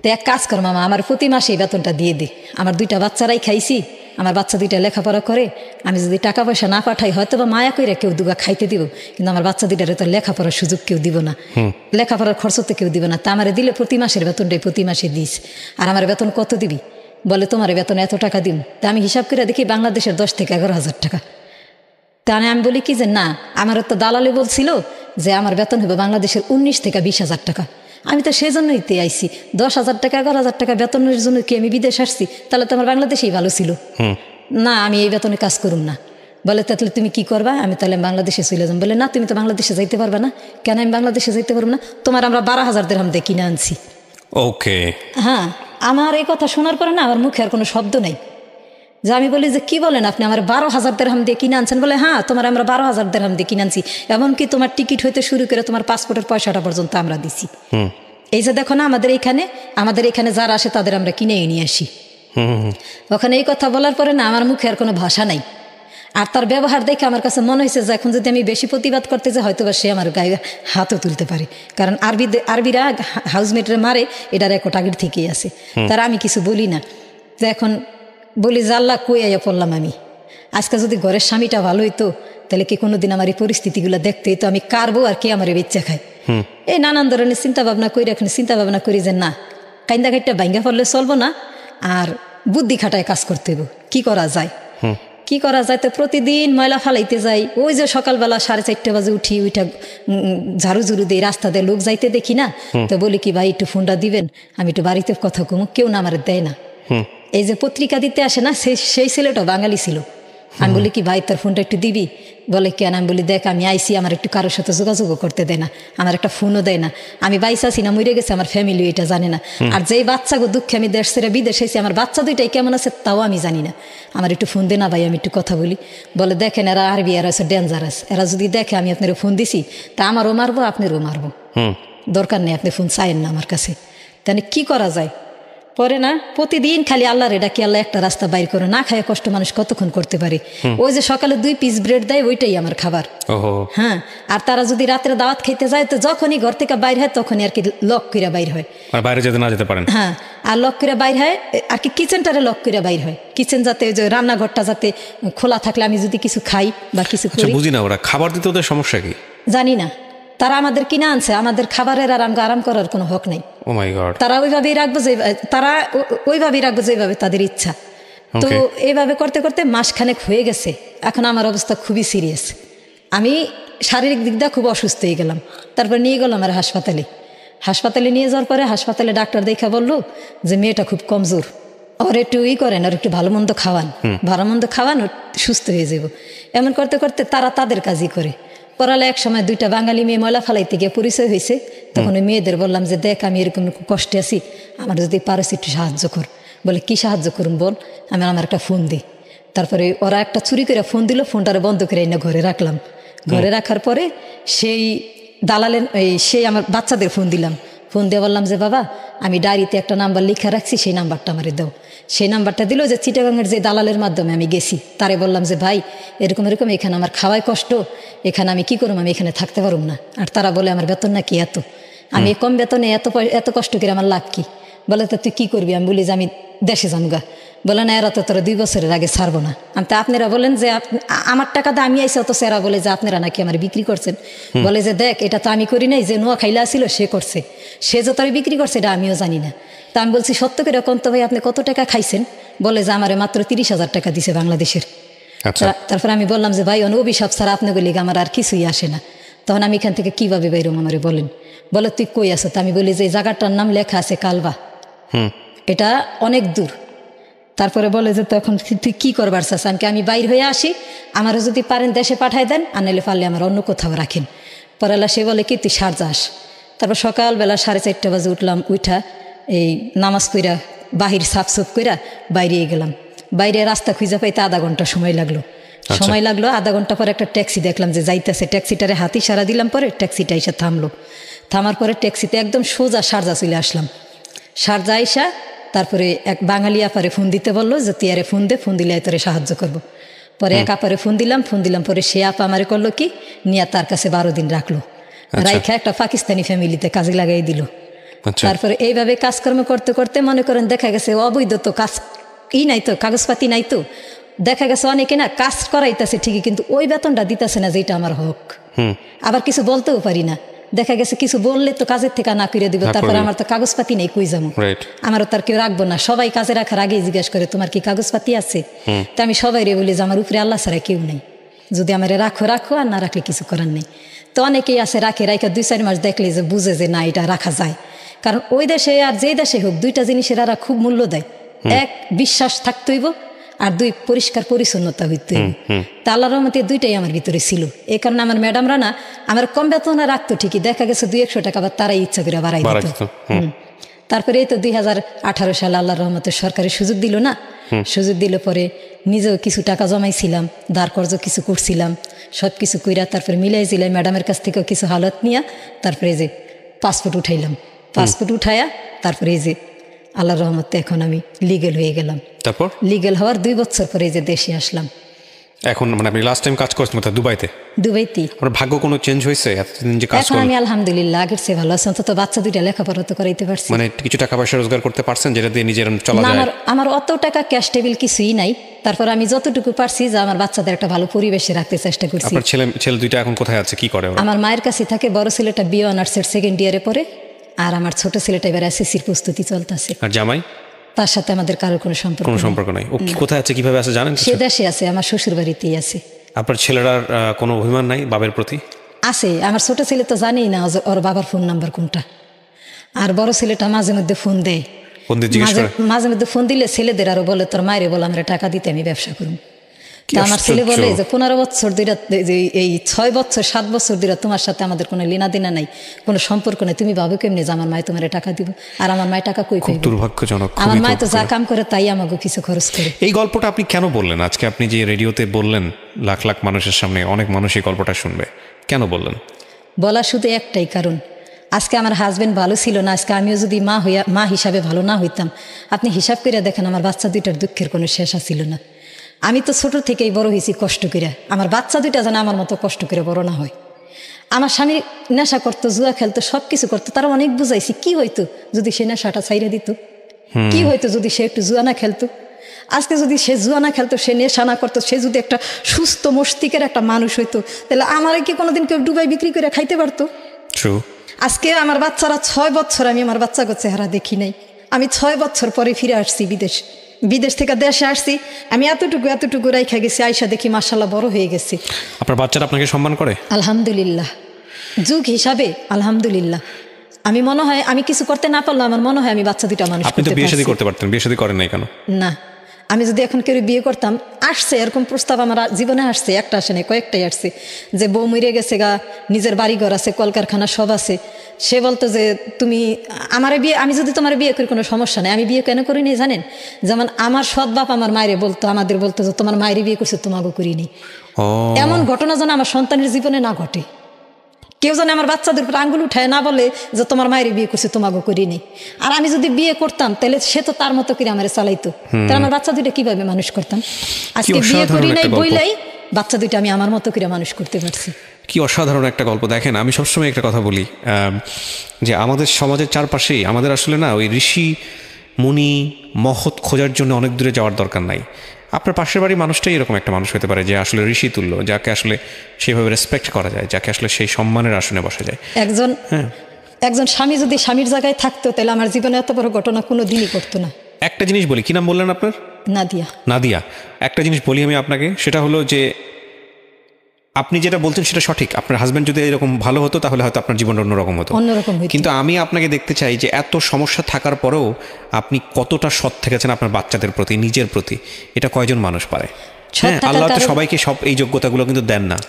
তো এক কাজ কর মামা, আমার প্রতি মাসে এই বেতনটা দিয়ে দে। আমার 2টা বাচ্চারাই খাইছি, আমার বাচ্চা 2টা লেখাপড়া করে, আমি যদি টাকা পয়সা না পাঠাই হয়তো বা মায়া করে কেউ দুগা খাইতে দিব, কিন্তু আমার বাচ্চা 2টারে তো লেখাপড়ার সুযোগ কেউ দিব না, লেখাপড়ার খরচ তো কেউ দিব না। তা আমারে দিলে প্রতি মাসের বেতনটাই প্রতি মাসে দিস। আর আমার বেতন কত দিবি? বলে তোমার বেতন এত টাকা দিন। তা আমি হিসাব করে দেখি বাংলাদেশের 10 থেকে 11,000 টাকা। তাহলে আমি বলি কি যে না, আমার তো দালালি বলছিল যে আমার বেতন হবে বাংলাদেশের 19 থেকে 20,000 টাকা। আমি তো সেই জন্যই আইসি, 10,000 টাকা 11,000 টাকা বেতনের জন্য কি আমি বিদেশ আসছি? তাহলে তো আমার বাংলাদেশেই ভালো ছিল না, আমি এই বেতনে কাজ করুম না। বলে তাহলে তুমি কি করবা? আমি তাহলে বাংলাদেশে চলে যাম। বলে না, তুমি তো বাংলাদেশে যাইতে পারবে না। কেন আমি বাংলাদেশে যাইতে পারবো না? তোমার আমরা 12,000 দিরহাম দিয়ে কিনে আনছি। ওকে, হ্যাঁ। আমার এই কথা শোনার পরে না আমার মুখে আর কোনো শব্দ নাই। যে আমি বলি যে কি বলেন আপনি, আমার 12,000 দিরহাম দিয়ে কিনে আনছেন? বলে হ্যাঁ, তোমার আমরা 12,000 দিরহাম দিয়ে কিনে আনছি, এমনকি তোমার টিকিট হইতে শুরু করে তোমার পাসপোর্টের পয়সাটা পর্যন্ত আমরা দিছি। এই যে দেখো না, আমাদের এখানে যারা আসে তাদের আমরা কিনে নিয়ে আসি। ওখানে এই কথা বলার পরে না আমার মুখে আর কোনো ভাষা নাই। আর তার ব্যবহার দেখে আমার কাছে মনে হয়েছে যে এখন যদি আমি বেশি প্রতিবাদ করতে যাই হয়তো বা সে আমার গায়ে হাতও তুলতে পারে, কারণ আরবিরা হাউসমেটরে মারে, এটা রেকর্ড আগের থেকেই আছে। তারা আমি কিছু বলি না, যে এখন বলি যে আল্লাহ কই আইয়া পড়লাম আমি, আজকে যদি ঘরের স্বামীটা ভালো হইতো তাহলে কি কোনোদিন আমার এই পরিস্থিতিগুলো দেখতে হইতো, আমি কারবো আর কে আমার বেচ্চা খায়। এই নানান ধরনের চিন্তা ভাবনা করি, এখন চিন্তা ভাবনা করি যে না, কাইন্দা কাইটা ভাঙ্গা পড়লে চলবো না, আর বুদ্ধি খাটায় কাজ করতে হইব। কি করা যায়, কি করা যায়? তো প্রতিদিন ময়লা ফালাইতে যাই, ওই যে সকালবেলা 4:30 বাজে উঠি, ওইটা ঝাড়ু ঝুড়ু দিয়ে রাস্তা দিয়ে লোক যাইতে দেখি না, তো বলি কি ভাই একটু ফোনটা দিবেন, আমি একটু বাড়িতে কথা কমু, কেউ না আমার দেয় না। এই যে পত্রিকা দিতে আসে না, সেই ছেলেটা বাঙালি ছিল। আমি বলি কি ভাই তোর ফোনটা একটু দিবি, বলে কেন? আমি বলি দেখ আমি আইসি, আমার একটু কারোর সাথে যোগাযোগও করতে দেয় না, আমার একটা ফোনও দেয় না, আমি বাইসা আছি না মরে গেছে, আমার ফ্যামিলি এটা জানে না। আর যেই বাচ্চাগো দুঃখে আমি দেশ ছেড়ে বিদেশ এসেছি, আমার বাচ্চা দুইটাই কেমন আছে তাও আমি জানি না, আমার একটু ফোন দে না ভাই, আমি একটু কথা বলি। বলে দেখেন এরা আরবি, এরা হচ্ছে ডেঞ্জারাস, এরা যদি দেখে আমি আপনার ফোন দিছি তা আমারও মারবো আপনারও মারবো, দরকার নেই আপনি ফোন চাইেন না আমার কাছে। তাহলে কি করা যায়? পরে না প্রতিদিন খালি আল্লাহর এটা কি আল্লাহ একটা রাস্তা বাইর করে, না খায় কষ্ট মানুষ কতক্ষণ করতে পারে। ওই যে সকালে 2 পিস ব্রেড দেয়, ওইটাই আমার খাবার। হ্যাঁ, আর তারা যদি রাত্রে দাওয়াত খেতে যায় তো যখনই ঘর থেকে বাইর হয় তখনই আর কি লক করে বাইর হয়, আর বাইরে যেতে না যেতে পারেন। হ্যাঁ, আর লক করে বাইর হয় আর কি, কিচেনটারে লক করে বাইর হয়, কিচেন যাতে ওই যে রান্নাঘরটা যাতে খোলা থাকলে আমি যদি কিছু খাই বা কিছু করি। বুঝি না ওরা খাবার দিতে ওদের সমস্যা কি জানি না, তারা আমাদের কিনে আনছে, আমাদের খাবারের আর আরাম করার কোনো হক নেই। ও মাই গড, তারা ওইভাবেই রাখবো যেভাবে তাদের ইচ্ছা। তো এইভাবে করতে করতে মাসখানেক হয়ে গেছে, এখন আমার অবস্থা খুবই সিরিয়াস, আমি শারীরিক দিক দিয়ে খুব অসুস্থ হয়ে গেলাম। তারপর নিয়ে গেলাম আমার হাসপাতালে নিয়ে যাওয়ার পরে হাসপাতালে ডাক্তার দেখা বললো যে মেয়েটা খুব কমজোর, ওর একটু করেন, আর একটু ভালো মন্দ খাওয়ান, ও সুস্থ হয়ে যাব। এমন করতে করতে তারা তাদের কাজই করে। পড়ালে এক সময় 2টা বাঙালি মেয়ে ময়লা ফালাইতে গিয়ে পরিচয় হয়েছে, তখন ওই মেয়েদের বললাম যে দেখ আমি এরকম কষ্টে আছি, আমার যদি পারো একটু সাহায্য কর। বলে কি সাহায্য করুন বল? আমার একটা ফোন দিই। তারপরে ওরা একটা চুরি করে ফোন দিল, ফোনটারে বন্ধ করে এনে ঘরে রাখলাম। ঘরে রাখার পরে সেই দালালের সেই আমার বাচ্চাদের ফোন দিলাম, ফোন দিয়ে বললাম যে বাবা আমি ডায়েরিতে একটা নাম্বার লিখে রাখছি, সেই নাম্বারটা আমারে দাও। সেই নাম্বারটা দিল যে চিটাগাংয়ের যে দালালের মাধ্যমে আমি গেছি, তারে বললাম যে ভাই এরকম এখানে আমার খাওয়াই কষ্ট, এখানে আমি কি করব, আমি এখানে থাকতে পারব না। আর তারা বলে আমার বেতন নাকি এত, আমি কম বেতনে এত কষ্ট করে আমার লাভ কি? বলে তো তুই কী করবি? আমি বলি যে আমি দেশে যামগা। বলে না এরা তো তোরা 2 বছরের আগে ছাড়বো না। আমি তো আপনারা বলেন যে আমার টাকা দিয়ে আমি আইসি, অত এরা বলে যে আপনারা নাকি আমার বিক্রি করছেন। বলে যে দেখ এটা তো আমি করি নাই, যে নোয়া খাইলা ছিল সে করছে, সে যে তোর বিক্রি করছে এটা আমিও জানি না। তা আমি বলছি সত্য করে কোন তো ভাই আপনি কত টাকা খাইছেন? বলে যে আমারে মাত্র 30,000 টাকা দিছে বাংলাদেশের। তারপর আমি বললাম যে ভাই অভিশাপ ছাড়া আপনি বলি আমার আর কিছুই আসে না, তখন আমি এখান থেকে কিভাবে বাইরম আমারে বলেন? বলে তুই কই আছো? তা আমি বলি যে এই জায়গাটার নাম লেখা আছে কালবা, এটা অনেক দূর। তারপরে বলে যে তখন তুই কি করবার চাস? আমি বাইর হয়ে আসি, আমারও যদি পারেন দেশে পাঠাই দেন, আর নাহলে পারলে আমার অন্য কোথাও রাখেন। পরেলা সে বলে কি তুই সার যাস। তারপর সকালবেলা 4:30 বাজে উঠলাম, উঠা এই নামাজ কইরা বাহির সাফসুফ কইরা বাইরে গেলাম। বাইরে রাস্তা খুঁজে পাইতে আধা ঘন্টা সময় লাগলো। আধা ঘন্টা পরে একটা ট্যাক্সি দেখলাম যে যাইতেছে, ট্যাক্সিটারে হাত ইশারা দিলাম, পরে ট্যাক্সিটা এসে থামলো। থামার পরে ট্যাক্সিতে একদম সোজা শারজা চলে আসলাম। শারজা আইসা তারপরে এক বাঙালি আপারে ফোন দিতে বললো যে তুই আরে ফোন দিলে তোরে সাহায্য করবো। পরে এক আপারে ফোন দিলাম, পরে সে আপা আমারে করলো কি নিয়ে তার কাছে 12 দিন রাখলো, রাইখা একটা পাকিস্তানি ফ্যামিলিতে কাজে লাগাই দিল। তারপরে এইভাবে কাজকর্ম করতে করতে মনে করেন দেখা গেছে অবৈধ তো কাজ নাই তো, কাগজপাতি নাই তো, দেখা গেছে অনেকে না কাজ করাইতেছে ঠিকই, কিন্তু ওই বেতনটা দিতেছে না যেটা আমার হক। আবার কিছু বলতেও পারি না, দেখা গেছে কিছু বললে তো কাজের থেকে না করে দিব, তারপরে আমার তো কাগজপাতি নেই, কই যাবো? আমারও তার কেউ রাখবো না। সবাই কাজে রাখার আগেই জিজ্ঞেস করে তোমার কি কাগজপাতি আছে? তা আমি সবাই রে বলি যে আমার উপরে আল্লাহ ছাড়া কেউ নেই, যদি আমার রাখো আর না রাখলে কিছু করার নেই। তো অনেকেই আছে রাখা 2-4 মাস দেখলে যে বুঝে যে না এটা রাখা যায়, কারণ ওই দেশে আর যেই দেশে হোক 2টা জিনিসের এরা খুব মূল্য দেয়। 1 বিশ্বাস থাকতে হইব, আর 2 পরিষ্কার পরিচ্ছন্নতা হইতে হইব। তা আল্লাহর রহমতে 2টাই আমার ভিতরে ছিল। এই কারণে আমার ম্যাডামরা না আমার কম বেতনে রাখতো ঠিকই, দেখা গেছে 200-100 টাকা আবার তারাই ইচ্ছা করে বাড়াই দিত। তারপরে এই তো 2018 সালে আল্লাহর রহমতে সরকারি সুযোগ দিল না, সুযোগ দিল পরে নিজেও কিছু টাকা জমাইছিলাম, ধার কর্জ কিছু করছিলাম, সব কিছু কইরা তারপরে মিলাইছিলাম ম্যাডামের কাছ থেকেও কিছু হালত নিয়া, তারপরে এই যে পাসপোর্ট উঠাইলাম। পাসপোর্ট উঠাইয়া তারপরে এই যে আল্লাহর রহমতে এখন আমি লিগেল হয়ে গেলাম। তারপর লিগেল হওয়ার 2 বছর পরে এই যে দেশে আসলাম। এখন মানে আপনি লাস্ট টাইম কাজ করছেন কোথায়? দুবাইতে? দুবাইতেই। আপনার ভাগ্য কোনো চেঞ্জ হয়েছে এতদিন যে কাজ এখন করেন? আমি আলহামদুলিল্লাহ আগের চেয়ে ভালো আছি, অন্তত বাচ্চা দুইটা লেখাপড়া তো করাইতে পারছি। মানে কিছু টাকা পয়সা রোজগার করতে পারছেন যেটা দিয়ে নিজের চলা না, যায়? আমার অত টাকা ক্যাশ টেবিল কিছুই নাই, তারপর আমি যতটুকু পারছি যে আমার বাচ্চাদের একটা ভালো পরিবেশে রাখতে চেষ্টা করছি। আপনার ছেলে দুইটা এখন কোথায় আছে, কি করে ওরা? আমার মায়ের কাছে থাকে, বড় ছেলেটা বিএ অনার্সের সেকেন্ড ইয়ারে পড়ে, আর আমার ছোট ছেলেটা এবার এসএসসির প্রস্তুতি চলতেছে। আর জামাই? তার সাথে আমাদের কারোর কোনো সম্পর্ক কোনো নেই। সম্পর্ক নাই। ও কোথায় আছে, কিভাবে আছে জানেন? সে দেশে আছে, আমার শ্বশুর বাড়িতেই আছে। আপনার ছেলেরার কোনো অভিমান নাই বাবার প্রতি? আছে, আমার ছোট ছেলে তো জানেই না ওর বাবার ফোন নাম্বার কোনটা, আর বড় ছেলেটা মাঝে মধ্যে ফোন দেয়। ফোন দিয়ে জিজ্ঞেস করে? মাঝে মধ্যে ফোন দিলে ছেলেদের আরো বলে তোর মায়ের বলে আমরা টাকা দিতে আমি ব্যবসা করুন। কি তা আমার ছেলে আশ্চর্য। বলে যে 15 বছর ধরে, এই 6 বছর 7 বছর ধরে তোমার সাথে আমাদের কোনো লেনা দেনা নাই, কোনো সম্পর্ক নাই, তুমি ভাবো কেমনি যে আমার মায় তোমার টাকা দিব? আর আমার মায় টাকা কই খুব পাইবে? দুর্ভাগ্যজনক। আমার খুবই মায় তো যা দুর্ভাগ্যজনক। কাম করে তাই আমাকে কিছু খরচ করে। এই গল্পটা আপনি কেন বললেন আজকে? আপনি যে রেডিওতে বললেন লাখ লাখ মানুষের সামনে, অনেক মানুষ এই গল্পটা শুনবে, কেন বললেন? বলা শুধু একটাই কারণ, আজকে আমার হাজবেন্ড ভালো ছিল না, আজকে আমিও যদি মা হিসাবে ভালো না হইতাম, আপনি হিসাব করে দেখেন আমার বাচ্চা দুইটার দুঃখের কোনো শেষ ছিল না। আমি তো ছোট থেকেই বড় হয়েছি কষ্ট করে, আমার বাচ্চা দুইটা যেন আমার মতো কষ্ট করে বড় না হয়। আমার স্বামী নেশা করতো, জুয়া খেলতো, সব কিছু করতো, তারা অনেক বুঝাইছি কি হইতো যদি সে নেশাটা ছাইরে দিত, কি হইতো যদি সে একটু জুয়া না খেলতো। আজকে যদি সে জুয়া না খেলতো, সে নেশা না করতো, সে যদি একটা সুস্থ মস্তিষ্কের একটা মানুষ হইতো, তাহলে আমার কি কোনোদিন কেউ ডুবাই বিক্রি করে খাইতে পারতো? ট্রু। আজকে আমার বাচ্চারা 6 বছর, আমি আমার বাচ্চাকে চেহারা দেখি নাই, আমি 6 বছর পরে ফিরে আসছি বিদেশ থেকে দেশে আসছি, আমি এতটুকু রাইখা গেছি, আয়সা দেখি মাশাআল্লাহ বড় হয়ে গেছে। আপনার বাচ্চারা আপনাকে সম্মান করে? আলহামদুলিল্লাহ, যুগ হিসাবে আলহামদুলিল্লাহ। আমি মনে হয় আমি কিছু করতে না পারলে আমার মনে হয় আমি বাচ্চা দুইটা মানুষ আপনি তো করতে বিয়ে শাদী পারছি। করতে পারতেন, বিয়ে শাদী করেন নাই কেন? না, আমি যদি এখন কেউ বিয়ে করতাম, আসছে এরকম প্রস্তাব আমার জীবনে আসছে, একটা আসে নাই, কয়েকটাই আসছে, যে বউ মরে গেছে গা, নিজের বাড়িঘর আছে, কলকারখানা সব আছে, সে বলতো যে তুমি আমার বিয়ে, আমি যদি তোমার বিয়ে করি কোনো সমস্যা নেই। আমি বিয়ে কেন করি নি জানেন? যেমন আমার সৎ বাপ আমার মায়ের বলতো, আমাদের বলতো যে তোমার মায়ের বিয়ে করছে, তোমাকে করিনি। ও, এমন ঘটনা যেন আমার সন্তানের জীবনে না ঘটে। কেউ যেন আমার বাচ্চাদের উপর আঙ্গুল উঠায় না বলে যে তোমার মায়ের বিয়ে করছে, তোমাকে করিনি। আর আমি যদি বিয়ে করতাম তাহলে সে তো তার মতো করে আমার চালাইতো, তাহলে আমার বাচ্চা দুইটা কিভাবে মানুষ করতাম? আজকে বিয়ে অসাধারণ করি নাই একটা গল্প। বইলাই বাচ্চা দুইটা আমি আমার মতো করে মানুষ করতে পারছি। কি অসাধারণ একটা গল্প। দেখেন, আমি সবসময় একটা কথা বলি, যে আমাদের সমাজের চারপাশেই আমাদের আসলে না ওই ঋষি মুনি মহৎ খোঁজার জন্য অনেক দূরে যাওয়ার দরকার নাই। আপনার পাশের বাড়ির মানুষটাই এরকম একটা মানুষ হতে পারে যে আসলে ঋষি তুল্য, যাকে আসলে সেভাবে রেসপেক্ট করা যায়, যাকে আসলে সেই সম্মানের আসনে বসা যায়। একজন স্বামী যদি স্বামীর জায়গায় থাকতো, তাহলে আমার জীবনে এত বড় ঘটনা কোনো দিনই করতো না। একটা জিনিস বলি, কি নাম বললেন আপনার? নাদিয়া। নাদিয়া, একটা জিনিস বলি আমি আপনাকে, সেটা হলো যে আপনি যেটা বলছেন সেটা সঠিক। আপনার হাজব্যান্ড যদি এরকম ভালো হতো তাহলে হয়তো আপনার জীবনটা অন্যরকম হতো। কিন্তু আমি আপনাকে দেখতে চাই যে এত সমস্যা থাকার পরেও আপনি কতটা সৎ থেকেছেন আপনার বাচ্চাদের প্রতি, নিজের প্রতি। এটা কয়জন মানুষ পারে? হ্যাঁ, আল্লাহ তো সবাইকে সব এই যোগ্যতাগুলো কিন্তু দেন না।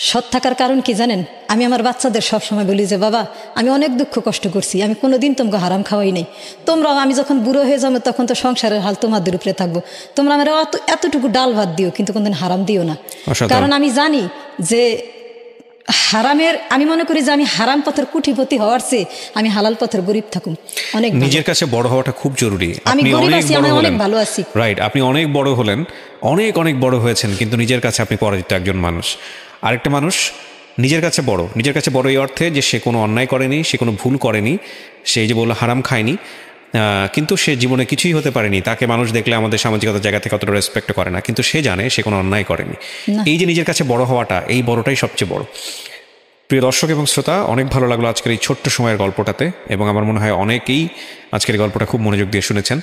সৎ থাকার কারণ কি জানেন? আমি আমার বাচ্চাদের সবসময় বলি যে বাবা, আমি অনেক দুঃখ কষ্ট করছি, আমি কোনোদিন তোমাকে হারাম খাওয়াই নাই। তোমরাও আমি যখন বুড়ো হয়ে যাবো তখন তো সংসারের হাল তোমাদের উপরে থাকবো, তোমরা আমার এতটুকু ডাল ভাত দিও, কিন্তু কোনোদিন হারাম দিও না। কারণ আমি জানি যে হারামের, আমি মনে করি যে আমি হারাম পথের কুটিপতি হওয়ার চেয়ে আমি হালাল পথের গরিব থাকুন অনেক। নিজের কাছে বড় হওয়াটা খুব জরুরি। আমি গরিব আছি, আমি অনেক ভালো আছি। রাইট, আপনি অনেক বড় হলেন, অনেক বড় হয়েছেন, কিন্তু নিজের কাছে আপনি পরাজিত একজন মানুষ। আরেকটা মানুষ নিজের কাছে বড় এই অর্থে যে সে কোনো অন্যায় করেনি, সে কোনো ভুল করেনি, সে যে বললো হারাম খায়নি, কিন্তু সে জীবনে কিছুই হতে পারেনি। তাকে মানুষ দেখলে আমাদের সামাজিকতার জায়গা থেকে অতটা রেসপেক্ট করে না, কিন্তু সে জানে সে কোনো অন্যায় করেনি। এই যে নিজের কাছে বড় হওয়াটা, এই বড়টাই সবচেয়ে বড়। প্রিয় দর্শক এবং শ্রোতা, অনেক ভালো লাগলো আজকের এই ছোট্ট সময়ের গল্পটাতে, এবং আমার মনে হয় অনেকেই আজকের গল্পটা খুব মনোযোগ দিয়ে শুনেছেন।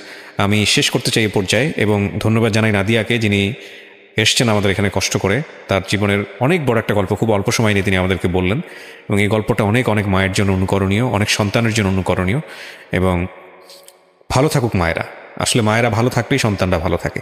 আমি শেষ করতে চাই এই পর্যায়ে, এবং ধন্যবাদ জানাই নাদিয়াকে, যিনি এসছেন আমাদের এখানে কষ্ট করে। তার জীবনের অনেক বড় একটা গল্প খুব অল্প সময় নিয়ে তিনি আমাদেরকে বললেন, এবং এই গল্পটা অনেক মায়ের জন্য অনুকরণীয়, অনেক সন্তানের জন্য অনুকরণীয়। এবং ভালো থাকুক মায়েরা, আসলে মায়েরা ভালো থাকলেই সন্তানরা ভালো থাকে।